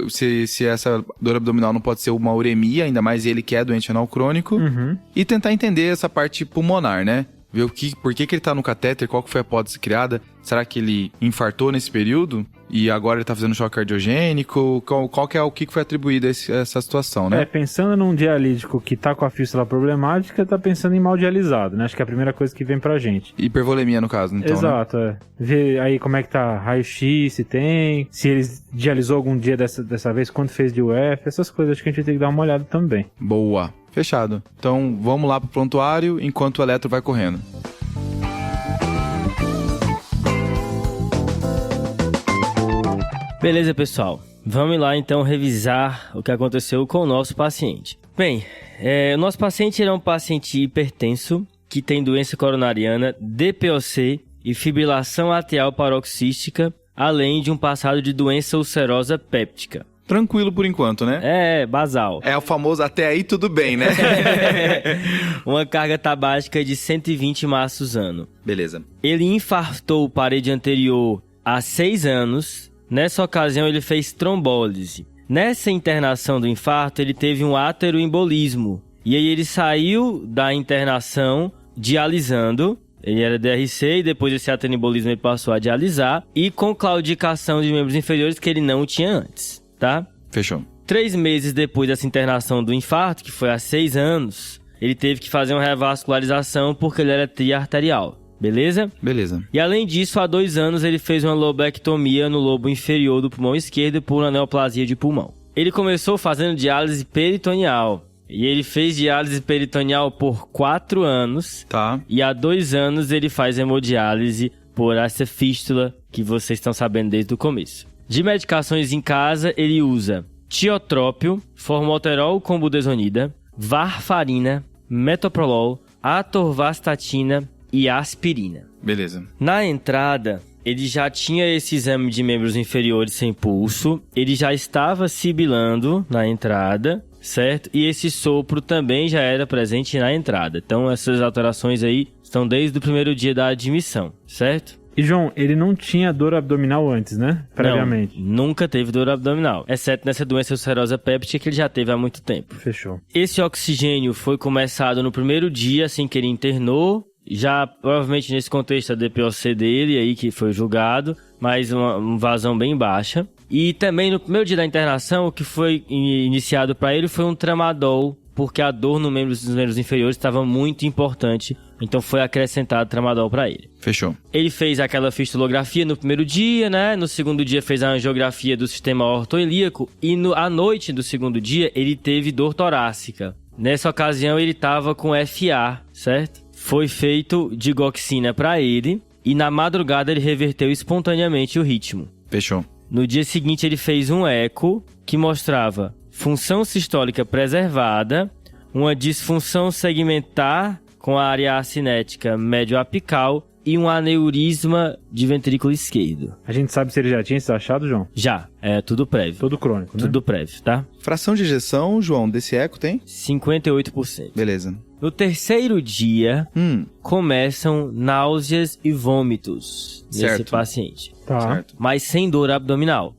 Se essa dor abdominal não pode ser uma uremia, ainda mais ele que é doente renal crônico. E tentar entender essa parte pulmonar, né? Ver por que ele tá no catéter, qual que foi a hipótese criada. Será que ele infartou nesse período? E agora ele tá fazendo choque cardiogênico? Qual que é o que foi atribuído a essa situação, né? Pensando num dialítico que tá com a fístula problemática, tá pensando em mal dialisado, né? Acho que é a primeira coisa que vem pra gente. Hipervolemia, no caso, então, exato, né? Ver aí como é que tá raio-x, se tem, se ele dialisou algum dia dessa vez, quanto fez de UF, essas coisas acho que a gente tem que dar uma olhada também. Boa. Fechado. Então, vamos lá pro prontuário enquanto o eletro vai correndo. Beleza, pessoal. Vamos lá, então, revisar o que aconteceu com o nosso paciente. Bem, o nosso paciente era um paciente hipertenso que tem doença coronariana, DPOC e fibrilação atrial paroxística, além de um passado de doença ulcerosa péptica. Tranquilo por enquanto, né? Basal. É o famoso até aí tudo bem, né? Uma carga tabágica de 120 maços ano. Beleza. Ele infartou parede anterior há 6 anos. Nessa ocasião, ele fez trombólise. Nessa internação do infarto, ele teve um áteroembolismo. E aí ele saiu da internação dialisando. Ele era DRC e depois desse áteroembolismo ele passou a dialisar. E com claudicação de membros inferiores que ele não tinha antes. Tá? Fechou. 3 meses depois dessa internação do infarto, que foi há 6 anos, ele teve que fazer uma revascularização porque ele era triarterial. Beleza? Beleza. E além disso, há 2 anos ele fez uma lobectomia no lobo inferior do pulmão esquerdo por uma neoplasia de pulmão. Ele começou fazendo diálise peritoneal. E ele fez diálise peritoneal por 4 anos. Tá. E há 2 anos ele faz hemodiálise por essa fístula que vocês estão sabendo desde o começo. De medicações em casa, ele usa tiotrópio, formoterol com budesonida, varfarina, metoprolol, atorvastatina e aspirina. Beleza. Na entrada, ele já tinha esse exame de membros inferiores sem pulso, ele já estava sibilando na entrada, certo? E esse sopro também já era presente na entrada. Então, essas alterações aí estão desde o primeiro dia da admissão, certo? E, João, ele não tinha dor abdominal antes, né? Previamente. Não, nunca teve dor abdominal. Exceto nessa doença ulcerosa péptica que ele já teve há muito tempo. Fechou. Esse oxigênio foi começado no primeiro dia, assim que ele internou. Já, provavelmente, nesse contexto, a DPOC dele, aí que foi julgado. Mas uma vazão bem baixa. E também, no primeiro dia da internação, o que foi iniciado para ele foi um tramadol. Porque a dor nos membros inferiores estava muito importante. Então foi acrescentado tramadol para ele. Fechou. Ele fez aquela fistulografia no primeiro dia, né? No segundo dia fez a angiografia do sistema ortoilíaco. E à noite do segundo dia ele teve dor torácica. Nessa ocasião ele estava com FA, certo? Foi feito digoxina para ele. E na madrugada ele reverteu espontaneamente o ritmo. Fechou. No dia seguinte ele fez um eco que mostrava função sistólica preservada, uma disfunção segmentar com a área acinética médio-apical e um aneurisma de ventrículo esquerdo. A gente sabe se ele já tinha esse achado, João? Já, é tudo prévio. Todo crônico, né? Tudo prévio, tá? Fração de ejeção, João, desse eco tem? 58%. Beleza. No terceiro dia, começam náuseas e vômitos nesse paciente. Tá. Certo. Mas sem dor abdominal.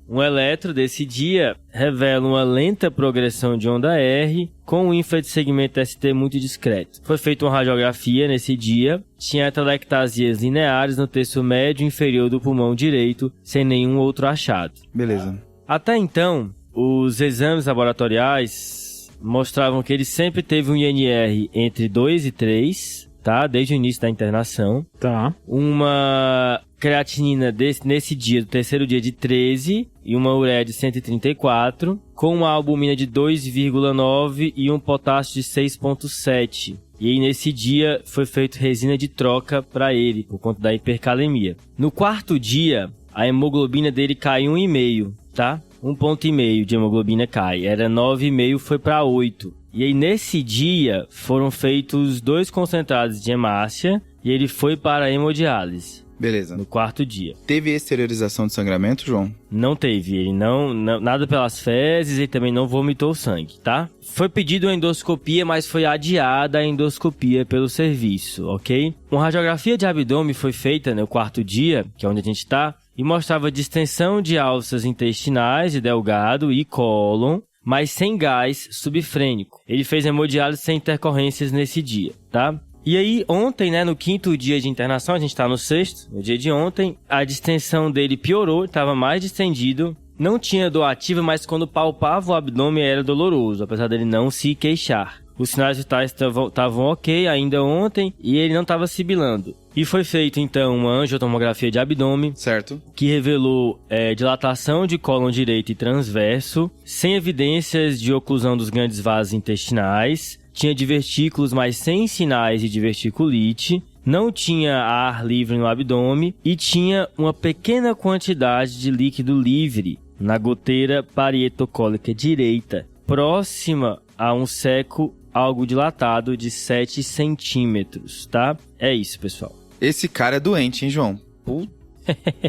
Um eletro desse dia revela uma lenta progressão de onda R com um ínfra de segmento ST muito discreto. Foi feita uma radiografia nesse dia, tinha atelectasias lineares no terço médio inferior do pulmão direito, sem nenhum outro achado. Beleza. Até então, os exames laboratoriais mostravam que ele sempre teve um INR entre 2 e 3, tá? Desde o início da internação. Tá. Uma creatinina nesse dia, do terceiro dia, de 13 e uma ureia de 134, com uma albumina de 2,9 e um potássio de 6,7. E aí, nesse dia, foi feito resina de troca para ele, por conta da hipercalemia. No quarto dia, a hemoglobina dele cai 1,5, tá? 1,5 ponto de hemoglobina cai. Era 9,5, foi para 8. E aí, nesse dia, foram feitos 2 concentrados de hemácia e ele foi para a hemodiálise. Beleza. No quarto dia. Teve exteriorização de sangramento, João? Não teve. Ele não nada pelas fezes e também não vomitou sangue, tá? Foi pedido uma endoscopia, mas foi adiada a endoscopia pelo serviço, ok? Uma radiografia de abdômen foi feita no quarto dia, que é onde a gente tá, e mostrava distensão de alças intestinais de delgado e cólon, mas sem gás subfrênico. Ele fez hemodiálise sem intercorrências nesse dia, tá? E aí, ontem, né, no quinto dia de internação, a gente tá no sexto, no dia de ontem, a distensão dele piorou, estava mais distendido, não tinha dor ativa, mas quando palpava o abdômen era doloroso, apesar dele não se queixar. Os sinais vitais estavam ok ainda ontem e ele não estava sibilando. E foi feito, então, uma angiotomografia de abdômen. Certo. Que revelou dilatação de cólon direito e transverso, sem evidências de oclusão dos grandes vasos intestinais. Tinha divertículos, mas sem sinais de diverticulite. não tinha ar livre no abdômen e tinha uma pequena quantidade de líquido livre na goteira parietocólica direita, próxima a um seco algo dilatado de 7 centímetros, tá? É isso, pessoal. Esse cara é doente, hein, João?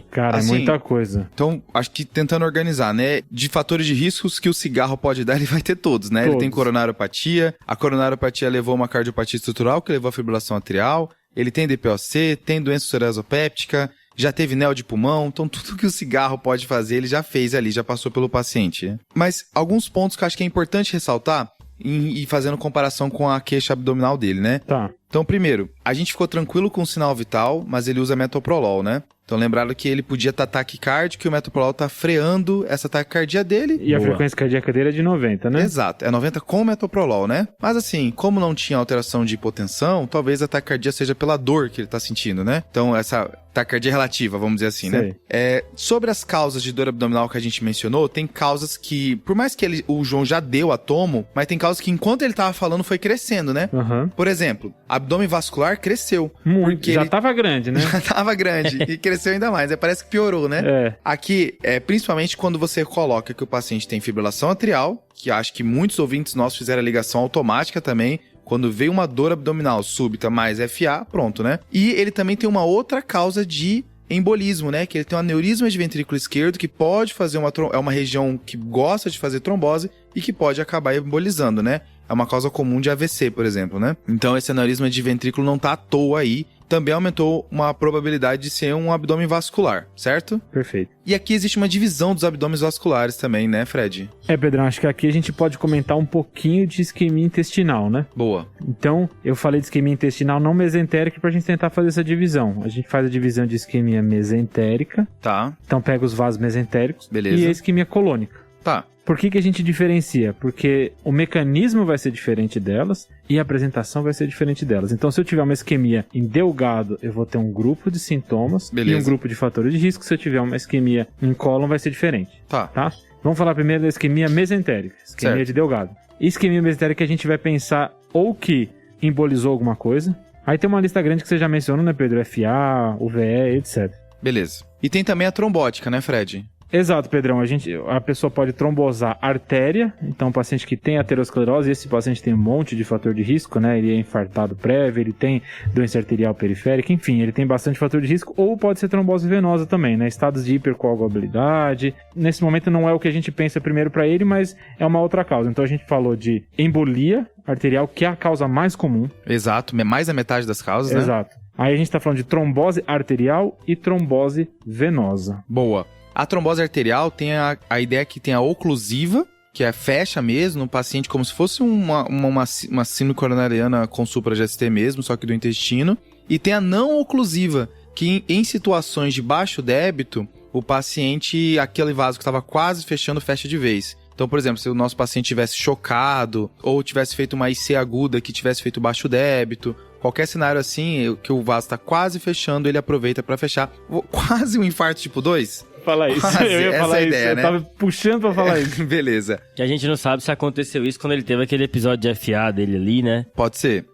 Cara, Assim, é muita coisa. Então, acho que tentando organizar, né? De fatores de riscos que o cigarro pode dar, ele vai ter todos, né? Todos. Ele tem coronariopatia, a coronariopatia levou uma cardiopatia estrutural, que levou a fibrilação atrial, ele tem DPOC, tem doença psoriasopéptica, já teve neo de pulmão, então tudo que o cigarro pode fazer, ele já fez ali, já passou pelo paciente. Né? Mas alguns pontos que eu acho que é importante ressaltar, e fazendo comparação com a queixa abdominal dele, né? Tá. Então, primeiro, a gente ficou tranquilo com o sinal vital, mas ele usa metoprolol, né? Então, lembrando que ele podia estar taquicárdico e o metoprolol tá freando essa taquicardia dele. E a frequência cardíaca dele é de 90, né? Exato, é 90 com metoprolol, né? Mas assim, como não tinha alteração de hipotensão, talvez a taquicardia seja pela dor que ele tá sentindo, né? Então, essa taquicardia relativa, vamos dizer assim, Sei. né? Sobre as causas de dor abdominal que a gente mencionou, tem causas que, por mais que o João já deu a tomo, mas tem causas que enquanto ele tava falando foi crescendo, né? Uhum. Por exemplo, abdômen vascular cresceu. Muito. Porque Já ele tava grande, né? já tava grande e cresceu ainda mais. Parece que piorou, né? É. Aqui, principalmente quando você coloca que o paciente tem fibrilação atrial, que acho que muitos ouvintes nossos fizeram a ligação automática também, quando veio uma dor abdominal súbita mais FA, pronto, né? E ele também tem uma outra causa de embolismo, né? Que ele tem um aneurisma de ventrículo esquerdo que pode fazer é uma região que gosta de fazer trombose e que pode acabar embolizando, né? É uma causa comum de AVC, por exemplo, né? Então esse aneurisma de ventrículo não tá à toa aí. Também aumentou uma probabilidade de ser um abdômen vascular, certo? Perfeito. E aqui existe uma divisão dos abdômenes vasculares também, né, Fred? Pedrão, acho que aqui a gente pode comentar um pouquinho de isquemia intestinal, né? Boa. Então, eu falei de isquemia intestinal não mesentérica pra gente tentar fazer essa divisão. A gente faz a divisão de isquemia mesentérica. Tá. Então, pega os vasos mesentéricos. Beleza. E a isquemia colônica. Tá. Por que a gente diferencia? Porque o mecanismo vai ser diferente delas e a apresentação vai ser diferente delas. Então, se eu tiver uma isquemia em delgado, eu vou ter um grupo de sintomas e um grupo de fatores de risco. Se eu tiver uma isquemia em cólon, vai ser diferente. Tá. Vamos falar primeiro da isquemia mesentérica, isquemia de delgado. Isquemia mesentérica a gente vai pensar ou que embolizou alguma coisa. Aí tem uma lista grande que você já mencionou, né, Pedro? FA, UVE, etc. Beleza. E tem também a trombótica, né, Fred? Exato, Pedrão. A pessoa pode trombosar artéria, então o paciente que tem aterosclerose, esse paciente tem um monte de fator de risco, né? Ele é infartado prévio, ele tem doença arterial periférica, enfim, ele tem bastante fator de risco, ou pode ser trombose venosa também, né? Estados de hipercoagulabilidade. Nesse momento não é o que a gente pensa primeiro para ele, mas é uma outra causa. Então a gente falou de embolia arterial, que é a causa mais comum. Exato, mais da metade das causas, né? Exato. Aí a gente tá falando de trombose arterial e trombose venosa. Boa. A trombose arterial tem a ideia que tem a oclusiva, que é fecha mesmo no paciente como se fosse uma síndrome coronariana com supra-GST mesmo, só que do intestino. E tem a não oclusiva, que em situações de baixo débito, o paciente, aquele vaso que estava quase fechando, fecha de vez. Então, por exemplo, se o nosso paciente tivesse chocado ou tivesse feito uma IC aguda que tivesse feito baixo débito, qualquer cenário assim, que o vaso está quase fechando, ele aproveita para fechar. Quase um infarto tipo 2? Falar isso. Quase, eu ia falar isso. Ideia, eu né? tava puxando pra falar isso. Beleza. Que a gente não sabe se aconteceu isso quando ele teve aquele episódio de FA dele ali, né? Pode ser.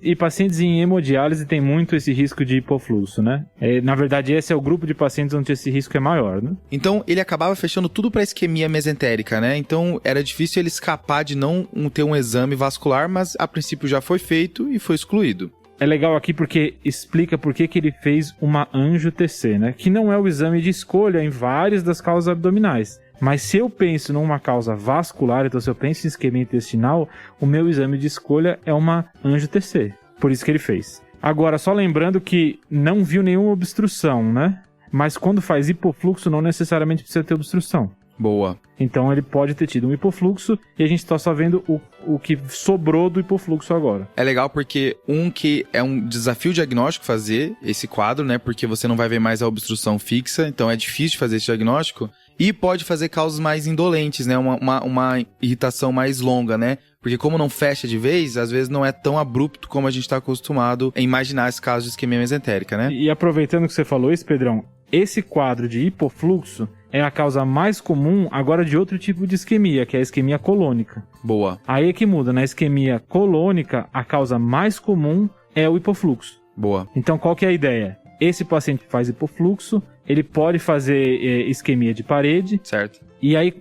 E pacientes em hemodiálise tem muito esse risco de hipofluxo, né? Na verdade, esse é o grupo de pacientes onde esse risco é maior, né? Então, ele acabava fechando tudo pra isquemia mesentérica, né? Então, era difícil ele escapar de não ter um exame vascular, mas a princípio já foi feito e foi excluído. É legal aqui porque explica por que ele fez uma angio-TC, né? Que não é o exame de escolha em várias das causas abdominais. Mas se eu penso numa causa vascular, então se eu penso em isquemia intestinal, o meu exame de escolha é uma angio-TC. Por isso que ele fez. Agora, só lembrando que não viu nenhuma obstrução, né? Mas quando faz hipofluxo, não necessariamente precisa ter obstrução. Boa. Então ele pode ter tido um hipofluxo e a gente tá só vendo o que sobrou do hipofluxo agora. É legal porque que é um desafio diagnóstico fazer esse quadro, né? Porque você não vai ver mais a obstrução fixa, então é difícil fazer esse diagnóstico. E pode fazer causas mais indolentes, né? Uma irritação mais longa, né? Porque como não fecha de vez, às vezes não é tão abrupto como a gente está acostumado a imaginar esse caso de isquemia mesentérica, né? E aproveitando que você falou isso, Pedrão, esse quadro de hipofluxo é a causa mais comum agora de outro tipo de isquemia, que é a isquemia colônica. Boa. Aí é que muda, na isquemia colônica, a causa mais comum é o hipofluxo. Boa. Então, qual que é a ideia? Esse paciente faz hipofluxo, ele pode fazer isquemia de parede, Certo. e aí,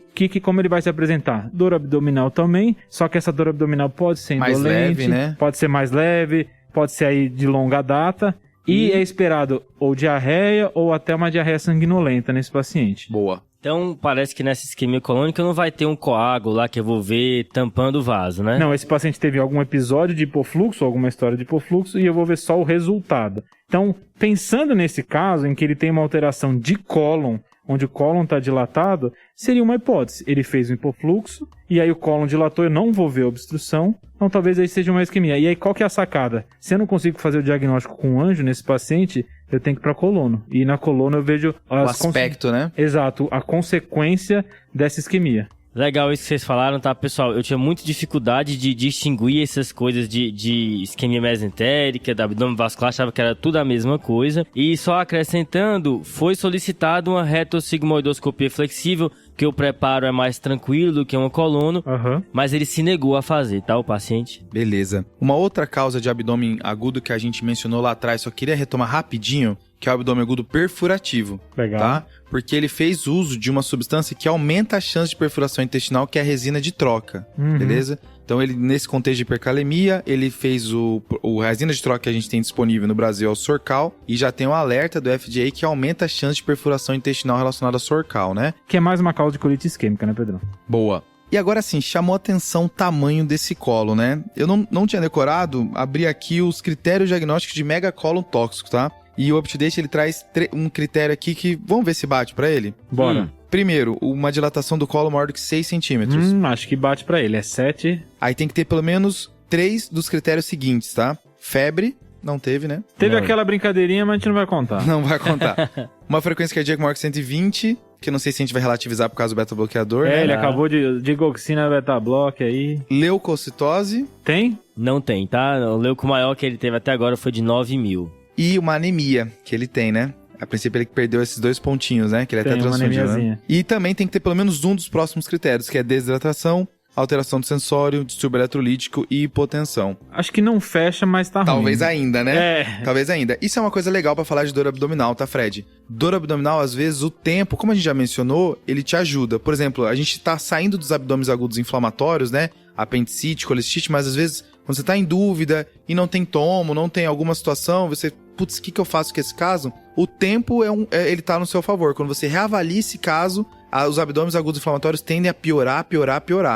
como ele vai se apresentar? Dor abdominal também, só que essa dor abdominal pode ser Mais indolente, leve, né? pode ser mais leve, pode ser aí de longa data, e é esperado ou diarreia ou até uma diarreia sanguinolenta nesse paciente. Boa. Então, parece que nessa isquemia colônica não vai ter um coágulo lá que eu vou ver tampando o vaso, né? Não, esse paciente teve algum episódio de hipofluxo, alguma história de hipofluxo, e eu vou ver só o resultado. Então, pensando nesse caso, em que ele tem uma alteração de cólon, onde o cólon está dilatado, seria uma hipótese. Ele fez um hipofluxo, e aí o cólon dilatou, eu não vou ver a obstrução, então talvez aí seja uma isquemia. E aí, qual que é a sacada? Se eu não consigo fazer o diagnóstico com anjo nesse paciente, eu tenho que ir para a colono. E na colono eu vejo... O aspecto, né? Exato, a consequência dessa isquemia. Legal isso que vocês falaram, tá, pessoal? Eu tinha muita dificuldade de distinguir essas coisas de isquemia mesentérica, da abdômen vascular, achava que era tudo a mesma coisa. E só acrescentando, foi solicitado uma retossigmoidoscopia flexível, que o preparo é mais tranquilo do que uma colono, mas ele se negou a fazer, tá, o paciente? Beleza. Uma outra causa de abdômen agudo que a gente mencionou lá atrás, só queria retomar rapidinho, que é o abdômen agudo perfurativo. Legal. Tá? Porque ele fez uso de uma substância que aumenta a chance de perfuração intestinal, que é a resina de troca, beleza? Então, ele, nesse contexto de hipercalemia, ele fez o resina de troca que a gente tem disponível no Brasil, é o Sorcal, e já tem um alerta do FDA que aumenta a chance de perfuração intestinal relacionada ao Sorcal, né? Que é mais uma causa de colite isquêmica, né, Pedrão? Boa. E agora sim, chamou atenção o tamanho desse colo, né? Eu não tinha decorado, abri aqui os critérios diagnósticos de megacólon tóxico, tá? E o UpToDate, ele traz um critério aqui que... Vamos ver se bate pra ele? Bora. Primeiro, uma dilatação do colo maior do que 6 centímetros. Acho que bate pra ele. É 7. Aí tem que ter pelo menos 3 dos critérios seguintes, tá? Febre, não teve, né? Teve aquela brincadeirinha, mas a gente não vai contar. Não vai contar. Uma frequência cardíaca maior que 120, que eu não sei se a gente vai relativizar por causa do beta-bloqueador, né? Ele acabou de digoxina beta-block aí. Leucocitose. Tem? Não tem, tá? O leuco maior que ele teve até agora foi de 9.000. E uma anemia que ele tem, né? A princípio ele perdeu esses 2 pontinhos, né? Que ele é Tem até uma transfundido, né? anemiazinha. E também tem que ter pelo menos um dos próximos critérios, que é desidratação, alteração do sensório, distúrbio eletrolítico e hipotensão. Acho que não fecha, mas tá ruim. Talvez ainda, né? É. Talvez ainda. Isso é uma coisa legal pra falar de dor abdominal, tá, Fred? Dor abdominal, às vezes, o tempo, como a gente já mencionou, ele te ajuda. Por exemplo, a gente tá saindo dos abdômenes agudos inflamatórios, né? Apendicite, colecistite, mas às vezes, quando você tá em dúvida e não tem tomo, não tem alguma situação, você... Putz, o que eu faço com esse caso? O tempo, ele tá no seu favor. Quando você reavalia esse caso, os abdômenes agudos inflamatórios tendem a piorar,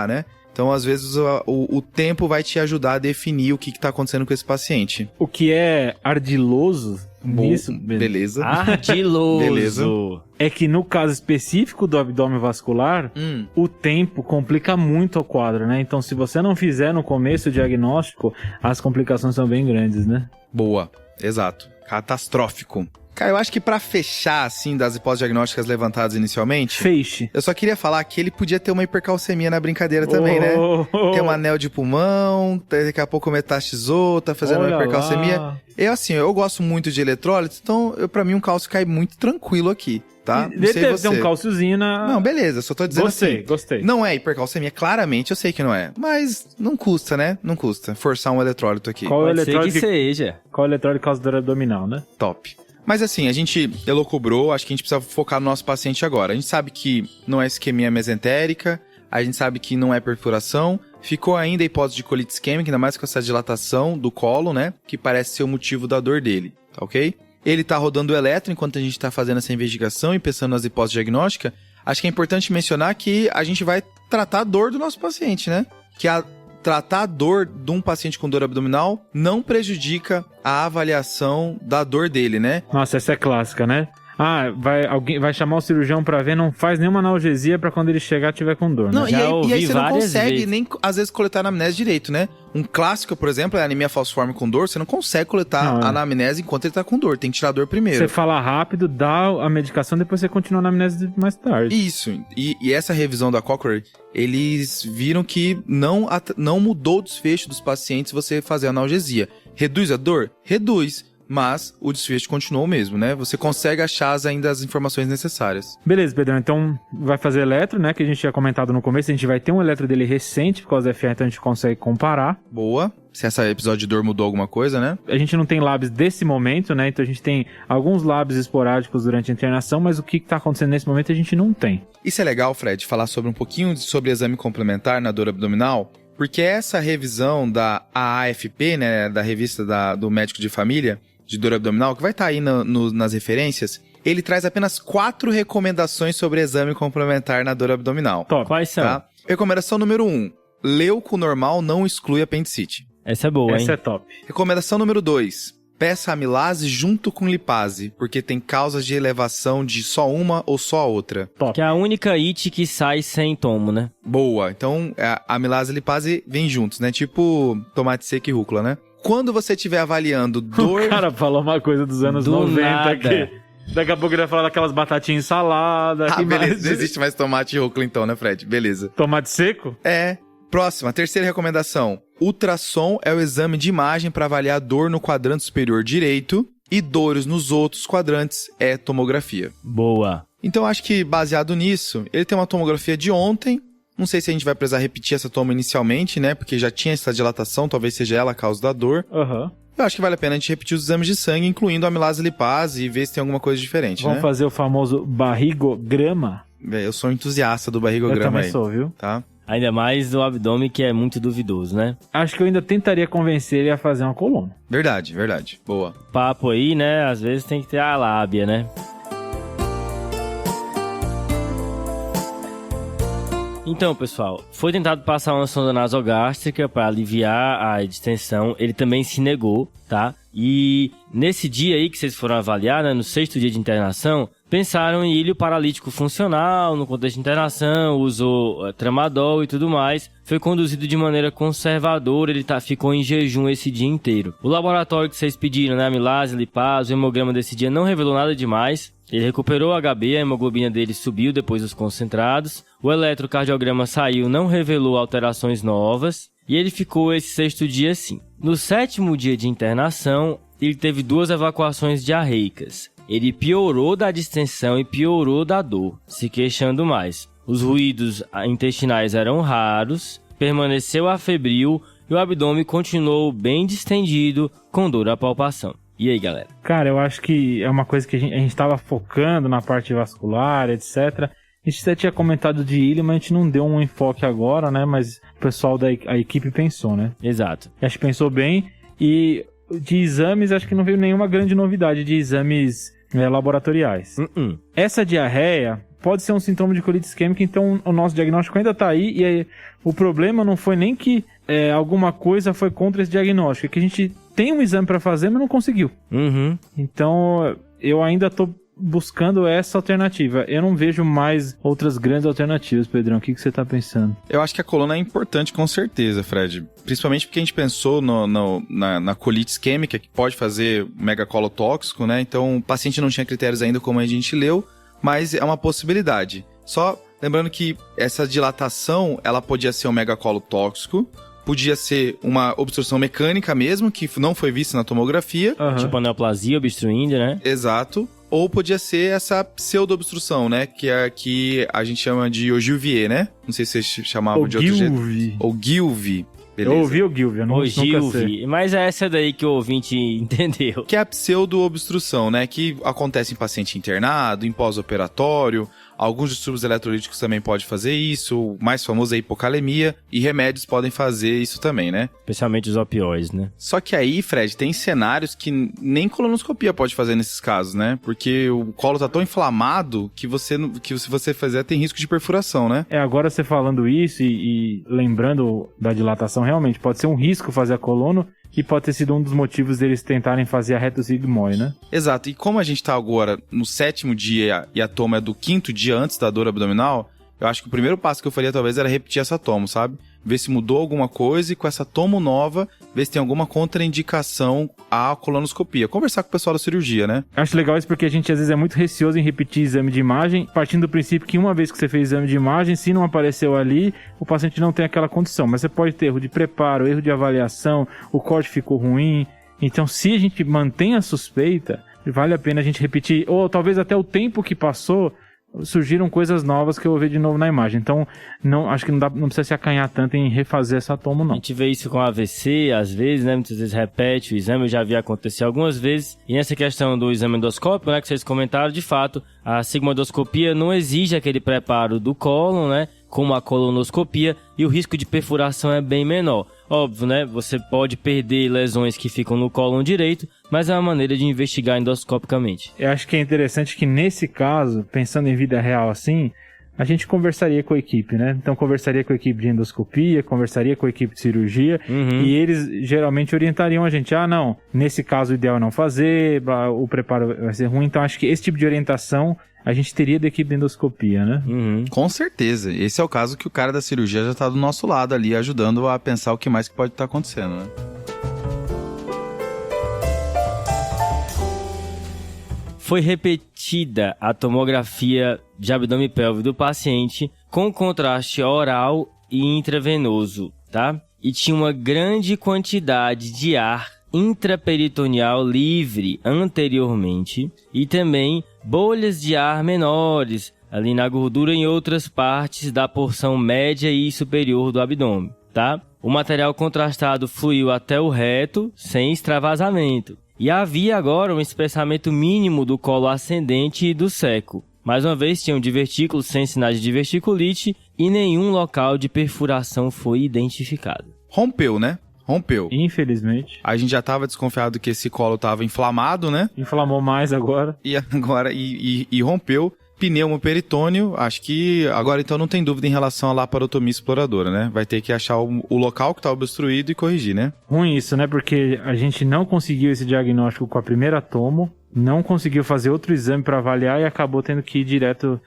né? Então, às vezes, o tempo vai te ajudar a definir o que tá acontecendo com esse paciente. O que é ardiloso nisso, beleza. Ardiloso. Beleza. é que no caso específico do abdômen vascular, o tempo complica muito o quadro, né? Então, se você não fizer no começo o diagnóstico, as complicações são bem grandes, né? Boa, exato. Catastrófico. Cara, eu acho que pra fechar, assim, das hipóteses diagnósticas levantadas inicialmente... Feixe. Eu só queria falar que ele podia ter uma hipercalcemia na brincadeira também, né? Tem um anel de pulmão, daqui a pouco metastizou, tá fazendo uma hipercalcemia. Lá. Eu gosto muito de eletrólitos, então, pra mim, um cálcio cai muito tranquilo aqui, tá? Ele deve ter um cálciozinho na... Não, beleza, só tô dizendo Gostei. Não é hipercalcemia, claramente, eu sei que não é. Mas não custa, né? Não custa forçar um eletrólito aqui. Qual Pode ser eletrólito que seja. Qual eletrólito causa dor abdominal, né? Top. Mas assim, a gente elucubrou, acho que a gente precisa focar no nosso paciente agora. A gente sabe que não é isquemia mesentérica, a gente sabe que não é perfuração, ficou ainda a hipótese de colite isquêmica, ainda mais com essa dilatação do colo, né? Que parece ser o motivo da dor dele, tá ok? Ele tá rodando o eletro enquanto a gente tá fazendo essa investigação e pensando nas hipóteses diagnósticas. Acho que é importante mencionar que a gente vai tratar a dor do nosso paciente, né? Que tratar a dor de um paciente com dor abdominal não prejudica a avaliação da dor dele, né? Nossa, essa é clássica, né? Alguém vai chamar o cirurgião pra ver, não faz nenhuma analgesia pra quando ele chegar tiver com dor, né? Não, e aí você não consegue nem, às vezes, coletar a anamnese direito, né? Um clássico, por exemplo, é a anemia falciforme com dor, você não consegue coletar a anamnese enquanto ele tá com dor, tem que tirar a dor primeiro. Você fala rápido, dá a medicação, depois você continua a anamnese mais tarde. Isso, e essa revisão da Cochrane, eles viram que não mudou o desfecho dos pacientes você fazer analgesia. Reduz a dor? Reduz. Mas o desfecho continuou o mesmo, né? Você consegue achar ainda as informações necessárias. Beleza, Pedrão. Então vai fazer eletro, né? Que a gente tinha comentado no começo. A gente vai ter um eletro dele recente por causa da FA, então a gente consegue comparar. Boa. se esse episódio de dor mudou alguma coisa, né? A gente não tem labs desse momento, né? Então a gente tem alguns labs esporádicos durante a internação, mas o que tá acontecendo nesse momento a gente não tem. Isso é legal, Fred, falar sobre um pouquinho sobre exame complementar na dor abdominal, porque essa revisão da AAFP, né, da revista do médico de família, de dor abdominal, que vai estar aí nas referências, ele traz apenas 4 recomendações sobre exame complementar na dor abdominal. Top. Quais são? Tá? Recomendação número 1. Leuco normal não exclui apendicite. Essa é boa, hein? Essa é top. Recomendação número 2. Peça amilase junto com lipase, porque tem causas de elevação de só uma ou só a outra. Que é a única IT que sai sem tomo, né? Boa. Então, a amilase e a lipase vêm juntos, né? Tipo tomate seco e rúcula, né? Quando você estiver avaliando dor... O cara falou uma coisa dos anos 90 nada. aqui. Daqui a pouco ele vai falar daquelas batatinhas ensaladas. Ah, beleza. Não existe mais tomate e rúcula então, né, Fred? Beleza. Tomate seco? É. Próxima, terceira recomendação. Ultrassom é o exame de imagem para avaliar dor no quadrante superior direito e dores nos outros quadrantes é tomografia. Boa. Então, acho que baseado nisso, ele tem uma tomografia de ontem. Não sei se a gente vai precisar repetir essa toma inicialmente, né? Porque já tinha essa dilatação, talvez seja ela a causa da dor. Aham. Eu acho que vale a pena a gente repetir os exames de sangue, incluindo a amilase e lipase, e ver se tem alguma coisa diferente, Vamos né? fazer o famoso barrigograma? Eu sou entusiasta do Eu barrigograma também aí, sou, viu? tá? Ainda mais do abdômen, que é muito duvidoso, né? Acho que eu ainda tentaria convencer ele a fazer uma coluna. Verdade, verdade. Boa. Papo aí, né? Às vezes tem que ter a lábia, né? Então, pessoal, foi tentado passar uma sonda nasogástrica para aliviar a distensão. Ele também se negou, tá? E nesse dia aí que vocês foram avaliar, né, no 6º dia de internação, pensaram em ilho paralítico funcional, no contexto de internação, usou tramadol e tudo mais. Foi conduzido de maneira conservadora, ele ficou em jejum esse dia inteiro. O laboratório que vocês pediram, né, amilase, lipase, o hemograma desse dia não revelou nada demais. Ele recuperou o HB, a hemoglobina dele subiu depois dos concentrados. O eletrocardiograma saiu, não revelou alterações novas. E ele ficou esse 6º dia assim. No 7º dia de internação, ele teve 2 evacuações diarreicas. Ele piorou da distensão e piorou da dor, se queixando mais. Os ruídos intestinais eram raros, permaneceu afebril e o abdômen continuou bem distendido, com dor à palpação. E aí, galera? Cara, eu acho que é uma coisa que a gente estava focando na parte vascular, etc. A gente até tinha comentado de ilha, mas a gente não deu um enfoque agora, né? Mas o pessoal da equipe pensou, né? Exato. Acho que pensou bem. E de exames, acho que não veio nenhuma grande novidade de exames laboratoriais. Essa diarreia pode ser um sintoma de colite isquêmica, então o nosso diagnóstico ainda está aí. E aí, o problema não foi nem que alguma coisa foi contra esse diagnóstico, é que a gente tem um exame para fazer, mas não conseguiu. Então, eu ainda tô buscando essa alternativa. Eu não vejo mais outras grandes alternativas, Pedrão. O que você tá pensando? Eu acho que a coluna é importante, com certeza, Fred. Principalmente porque a gente pensou na colite isquêmica, que pode fazer megacolo tóxico, né? Então, o paciente não tinha critérios ainda, como a gente leu, mas é uma possibilidade. Só lembrando que essa dilatação, ela podia ser um megacolo tóxico, podia ser uma obstrução mecânica mesmo, que não foi vista na tomografia. Tipo a neoplasia obstruindo, né? Exato. Ou podia ser essa pseudo-obstrução, né? Que é que a gente chama de Ogilvie, né? Não sei se vocês chamavam de outro jeito. Ogilvie. Beleza. Eu ouvi o Gilvie, eu nunca sei. Mas é essa daí que o ouvinte entendeu. Que é a pseudo-obstrução, né? Que acontece em paciente internado, em pós-operatório. Alguns distúrbios eletrolíticos também podem fazer isso. O mais famoso é a hipocalemia. E remédios podem fazer isso também, né? Especialmente os opioides, né? Só que aí, Fred, tem cenários que nem colonoscopia pode fazer nesses casos, né? Porque o colo tá tão inflamado que se você fizer tem risco de perfuração, né? Agora você falando isso e lembrando da dilatação, realmente pode ser um risco fazer a colono. E pode ter sido um dos motivos deles tentarem fazer a retrosigmoide, né? Exato. E como a gente tá agora no 7º dia e a toma é do 5º dia antes da dor abdominal, eu acho que o primeiro passo que eu faria talvez era repetir essa toma, sabe? Ver se mudou alguma coisa e com essa toma nova, ver se tem alguma contraindicação à colonoscopia. Conversar com o pessoal da cirurgia, né? Acho legal isso porque a gente às vezes é muito receoso em repetir exame de imagem, partindo do princípio que uma vez que você fez exame de imagem, se não apareceu ali, o paciente não tem aquela condição. Mas você pode ter erro de preparo, erro de avaliação, o corte ficou ruim. Então, se a gente mantém a suspeita, vale a pena a gente repetir, ou talvez até o tempo que passou, surgiram coisas novas que eu vou ver de novo na imagem. Então, acho que não precisa se acanhar tanto em refazer essa tomo, não. A gente vê isso com AVC, às vezes, né? Muitas vezes repete o exame, eu já vi acontecer algumas vezes. E nessa questão do exame endoscópico, né, que vocês comentaram, de fato, a sigmoidoscopia não exige aquele preparo do cólon, né? Como a colonoscopia, e o risco de perfuração é bem menor. Óbvio, né? Você pode perder lesões que ficam no cólon direito, mas é uma maneira de investigar endoscopicamente. Eu acho que é interessante que nesse caso, pensando em vida real assim, a gente conversaria com a equipe, né? Então conversaria com a equipe de endoscopia, conversaria com a equipe de cirurgia, e eles geralmente orientariam a gente, não, nesse caso o ideal é não fazer, o preparo vai ser ruim. Então acho que esse tipo de orientação a gente teria da equipe de endoscopia, né? Com certeza. Esse é o caso que o cara da cirurgia já tá do nosso lado ali, ajudando a pensar o que mais que pode estar acontecendo, né? Foi repetida a tomografia de abdômen pélvico do paciente com contraste oral e intravenoso, tá? E tinha uma grande quantidade de ar intraperitoneal livre anteriormente e também bolhas de ar menores ali na gordura e em outras partes da porção média e superior do abdômen, tá? O material contrastado fluiu até o reto sem extravasamento. E havia agora um espessamento mínimo do colo ascendente e do seco. Mais uma vez, tinham divertículos sem sinais de diverticulite e nenhum local de perfuração foi identificado. Rompeu, né? Rompeu. Infelizmente. A gente já estava desconfiado que esse colo estava inflamado, né? Inflamou mais agora. E agora, e rompeu. Pneumoperitônio, acho que agora então não tem dúvida em relação à laparotomia exploradora, né? Vai ter que achar o local que está obstruído e corrigir, né? Ruim isso, né? Porque a gente não conseguiu esse diagnóstico com a primeira tomo, não conseguiu fazer outro exame para avaliar e acabou tendo que ir direto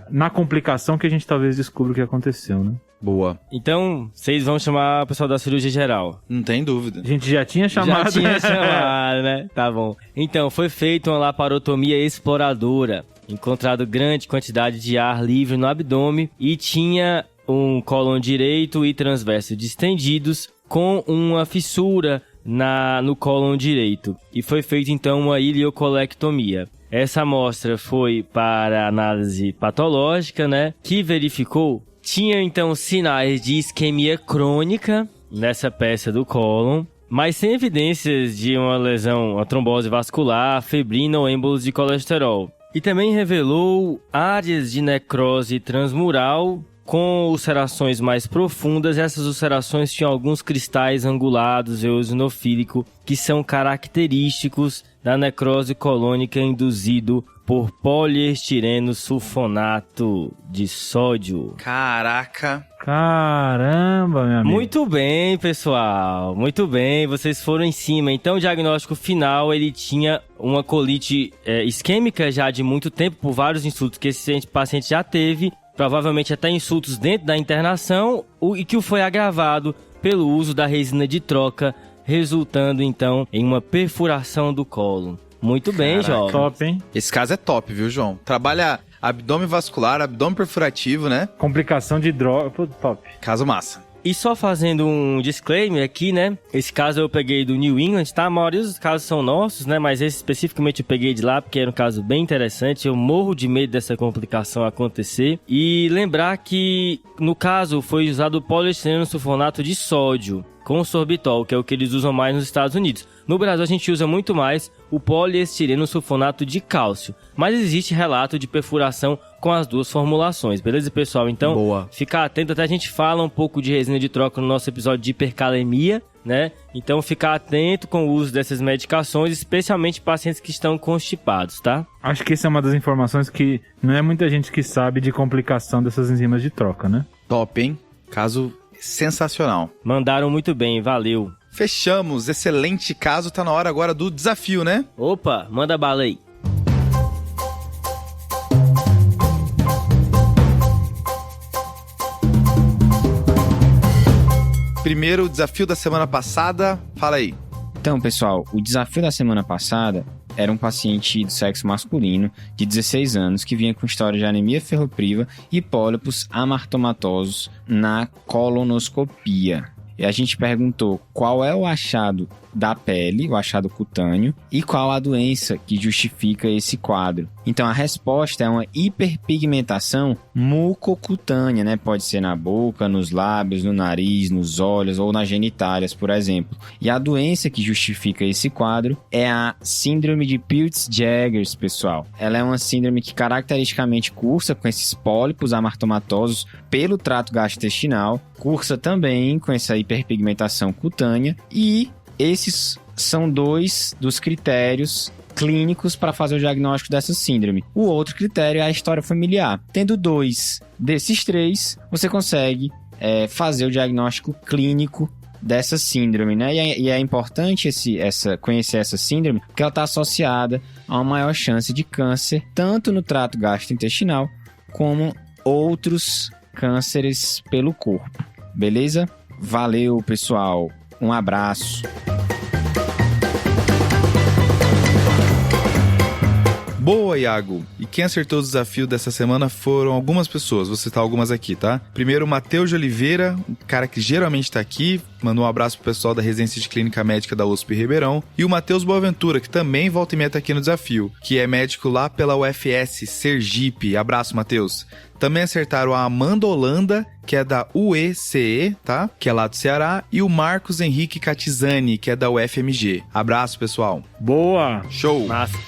na complicação que a gente talvez descubra o que aconteceu, né? Boa. Então, vocês vão chamar o pessoal da cirurgia geral? Não tem dúvida. A gente já tinha chamado. Já tinha chamado, né? Tá bom. Então, foi feita uma laparotomia exploradora. Encontrado grande quantidade de ar livre no abdômen e tinha um cólon direito e transverso distendidos com uma fissura no cólon direito. E foi feita então uma iliocolectomia. Essa amostra foi para análise patológica, né? Que verificou, tinha então sinais de isquemia crônica nessa peça do cólon, mas sem evidências de uma lesão, uma trombose vascular, febrina ou êmbolos de colesterol. E também revelou áreas de necrose transmural com ulcerações mais profundas. Essas ulcerações tinham alguns cristais angulados eosinofílicos que são característicos da necrose colônica induzido por poliestireno sulfonato de sódio. Caraca! Caramba, meu amigo. Muito bem, pessoal. Muito bem, vocês foram em cima. Então, o diagnóstico final, ele tinha uma colite isquêmica já de muito tempo, por vários insultos que esse paciente já teve, provavelmente até insultos dentro da internação, e que foi agravado pelo uso da resina de troca, resultando, então, em uma perfuração do cólon. Muito bem, jovem. Top, hein? Esse caso é top, viu, João? Trabalha abdômen vascular, abdômen perfurativo, né? Complicação de droga. Pô, top. Caso massa. E só fazendo um disclaimer aqui, né? Esse caso eu peguei do New England, tá? A maioria dos casos são nossos, né? Mas esse especificamente eu peguei de lá porque era um caso bem interessante. Eu morro de medo dessa complicação acontecer. E lembrar que, no caso, foi usado o poliestireno sulfonato de sódio com sorbitol, que é o que eles usam mais nos Estados Unidos. No Brasil a gente usa muito mais o poliestireno sulfonato de cálcio, mas existe relato de perfuração com as duas formulações, beleza, pessoal? Então, boa. Ficar atento, até a gente fala um pouco de resina de troca no nosso episódio de hipercalemia, né? Então, ficar atento com o uso dessas medicações, especialmente pacientes que estão constipados, tá? Acho que essa é uma das informações que não é muita gente que sabe de complicação dessas enzimas de troca, né? Top, hein? Caso sensacional. Mandaram muito bem, valeu. Fechamos, excelente caso, tá na hora agora do desafio, né? Opa, manda bala aí. Primeiro, o desafio da semana passada, fala aí. Então, pessoal, o desafio da semana passada era um paciente do sexo masculino de 16 anos que vinha com história de anemia ferropriva e pólipos amartomatosos na colonoscopia. E a gente perguntou qual é o achado da pele, o achado cutâneo, e qual a doença que justifica esse quadro. Então a resposta é uma hiperpigmentação mucocutânea, né? Pode ser na boca, nos lábios, no nariz, nos olhos ou nas genitálias, por exemplo. E a doença que justifica esse quadro é a síndrome de Peutz-Jeghers, pessoal. Ela é uma síndrome que caracteristicamente cursa com esses pólipos amartomatosos pelo trato gastrointestinal, cursa também com essa hiperpigmentação cutânea, e esses são 2 dos critérios clínicos para fazer o diagnóstico dessa síndrome. O outro critério é a história familiar. Tendo 2 desses 3, você consegue fazer o diagnóstico clínico dessa síndrome, né? E é importante conhecer essa síndrome, porque ela está associada a uma maior chance de câncer, tanto no trato gastrointestinal, como outros cânceres pelo corpo. Beleza? Valeu, pessoal. Um abraço. Boa, Iago! E quem acertou o desafio dessa semana foram algumas pessoas, vou citar algumas aqui, tá? Primeiro, o Matheus de Oliveira, um cara que geralmente tá aqui, mandou um abraço pro pessoal da Residência de Clínica Médica da USP Ribeirão. E o Matheus Boaventura, que também volta e meia tá aqui no desafio, que é médico lá pela UFS Sergipe. Abraço, Matheus! Também acertaram a Amanda Holanda, que é da UECE, tá? Que é lá do Ceará. E o Marcos Henrique Catizani, que é da UFMG. Abraço, pessoal! Boa! Show! Massa.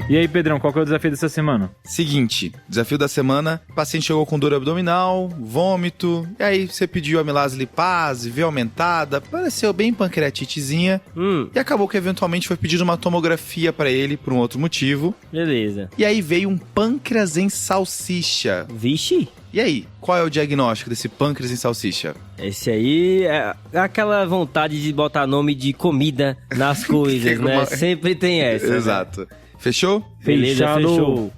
E aí, Pedrão, qual que é o desafio dessa semana? Seguinte, desafio da semana, o paciente chegou com dor abdominal, vômito, e aí você pediu amilase lipase, veio aumentada, pareceu bem pancreatitezinha, e acabou que eventualmente foi pedido uma tomografia pra ele por um outro motivo. Beleza. E aí veio um pâncreas em salsicha. Vixe. E aí, qual é o diagnóstico desse pâncreas em salsicha? Esse aí é aquela vontade de botar nome de comida nas coisas, né? Sempre tem essa. Exato. Né? Fechou? Beleza, fechou.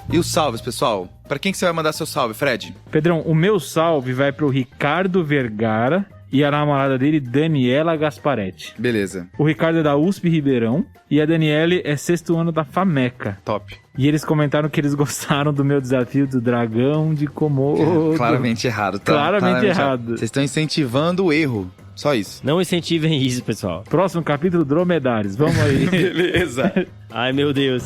E os salves, pessoal? Pra quem que você vai mandar seu salve, Fred? Pedrão, o meu salve vai pro Ricardo Vergara e a namorada dele, Daniela Gasparetti. Beleza. O Ricardo é da USP Ribeirão e a Daniele é 6º ano da FAMECA. Top. E eles comentaram que eles gostaram do meu desafio do dragão de Komodo. Claramente errado, tá? Claramente errado. Vocês estão incentivando o erro. Só isso. Não incentivem isso, pessoal. Próximo capítulo, dromedários. Vamos aí. Beleza. Ai, meu Deus.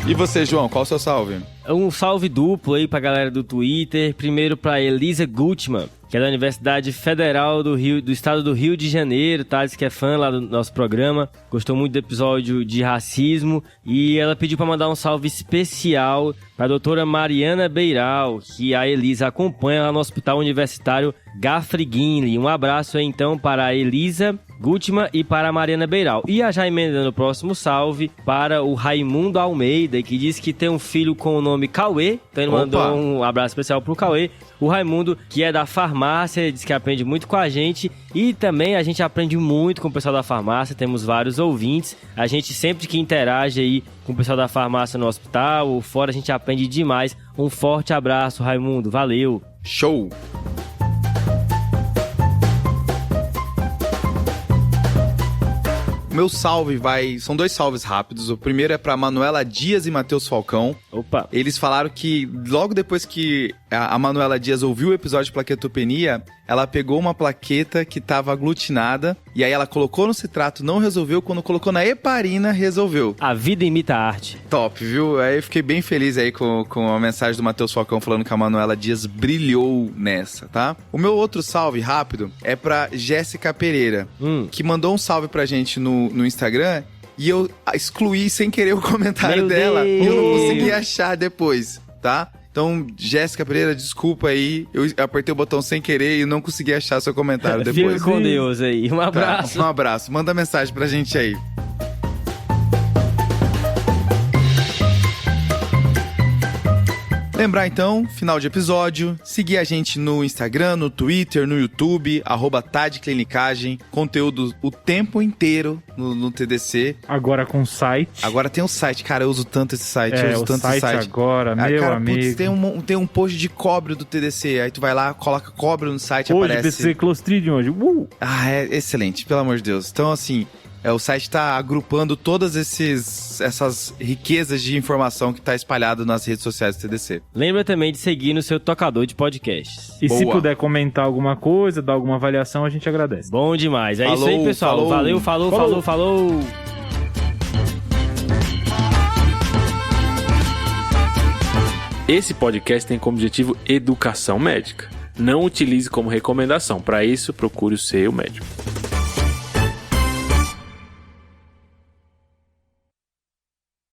E você, João, qual o seu salve? Um salve duplo aí pra galera do Twitter. Primeiro pra Elisa Gutmann, que é da Universidade Federal do Estado do Rio de Janeiro, tá? Diz que é fã lá do nosso programa. Gostou muito do episódio de racismo. E ela pediu pra mandar um salve especial pra doutora Mariana Beiral, que a Elisa acompanha lá no Hospital Universitário Gafriguinli. Um abraço aí, então, para a Elisa Gutmann e para a Mariana Beiral. E já emendando o próximo salve para o Raimundo Almeida, que diz que tem um filho com o nome Cauê. Então ele mandou um abraço especial pro Cauê. O Raimundo, que é da farmácia, diz que aprende muito com a gente. E também a gente aprende muito com o pessoal da farmácia. Temos vários ouvintes. A gente sempre que interage aí com o pessoal da farmácia no hospital ou fora, a gente aprende demais. Um forte abraço, Raimundo. Valeu. Show! Meu salve são 2 salves rápidos. O primeiro é pra Manuela Dias e Matheus Falcão. Opa! Eles falaram que logo depois que a Manuela Dias ouviu o episódio de plaquetopenia, ela pegou uma plaqueta que tava aglutinada e aí ela colocou no citrato, não resolveu. Quando colocou na heparina, resolveu. A vida imita a arte. Top, viu? Aí eu fiquei bem feliz aí com a mensagem do Matheus Falcão falando que a Manuela Dias brilhou nessa, tá? O meu outro salve rápido é pra Jéssica Pereira, que mandou um salve pra gente no Instagram e eu excluí sem querer o comentário dela e eu não consegui achar depois, tá? Então, Jéssica Pereira, desculpa aí, eu apertei o botão sem querer e não consegui achar seu comentário depois. Fica com Deus aí, um abraço. Tá, um abraço, manda mensagem pra gente aí. Lembrar então, final de episódio, seguir a gente no Instagram, no Twitter, no YouTube, @tadclinicagem, conteúdo o tempo inteiro no TDC. Agora com site. Agora tem o site, cara, eu uso tanto esse site, eu uso tanto site esse site. Agora, meu cara, amigo. Putz, tem um post de cobre do TDC, aí tu vai lá, coloca cobre no site, hoje, aparece... TDC Clostridium hoje. Ah, é excelente, pelo amor de Deus. Então, assim, O site está agrupando todas essas riquezas de informação que está espalhado nas redes sociais do TDC. Lembra também de seguir no seu tocador de podcasts. E Boa. se puder comentar alguma coisa, dar alguma avaliação, a gente agradece. Bom demais. É Falou, isso aí, pessoal. falou. Valeu, falou. Esse podcast tem como objetivo educação médica. Não utilize como recomendação. Para isso, procure o seu médico.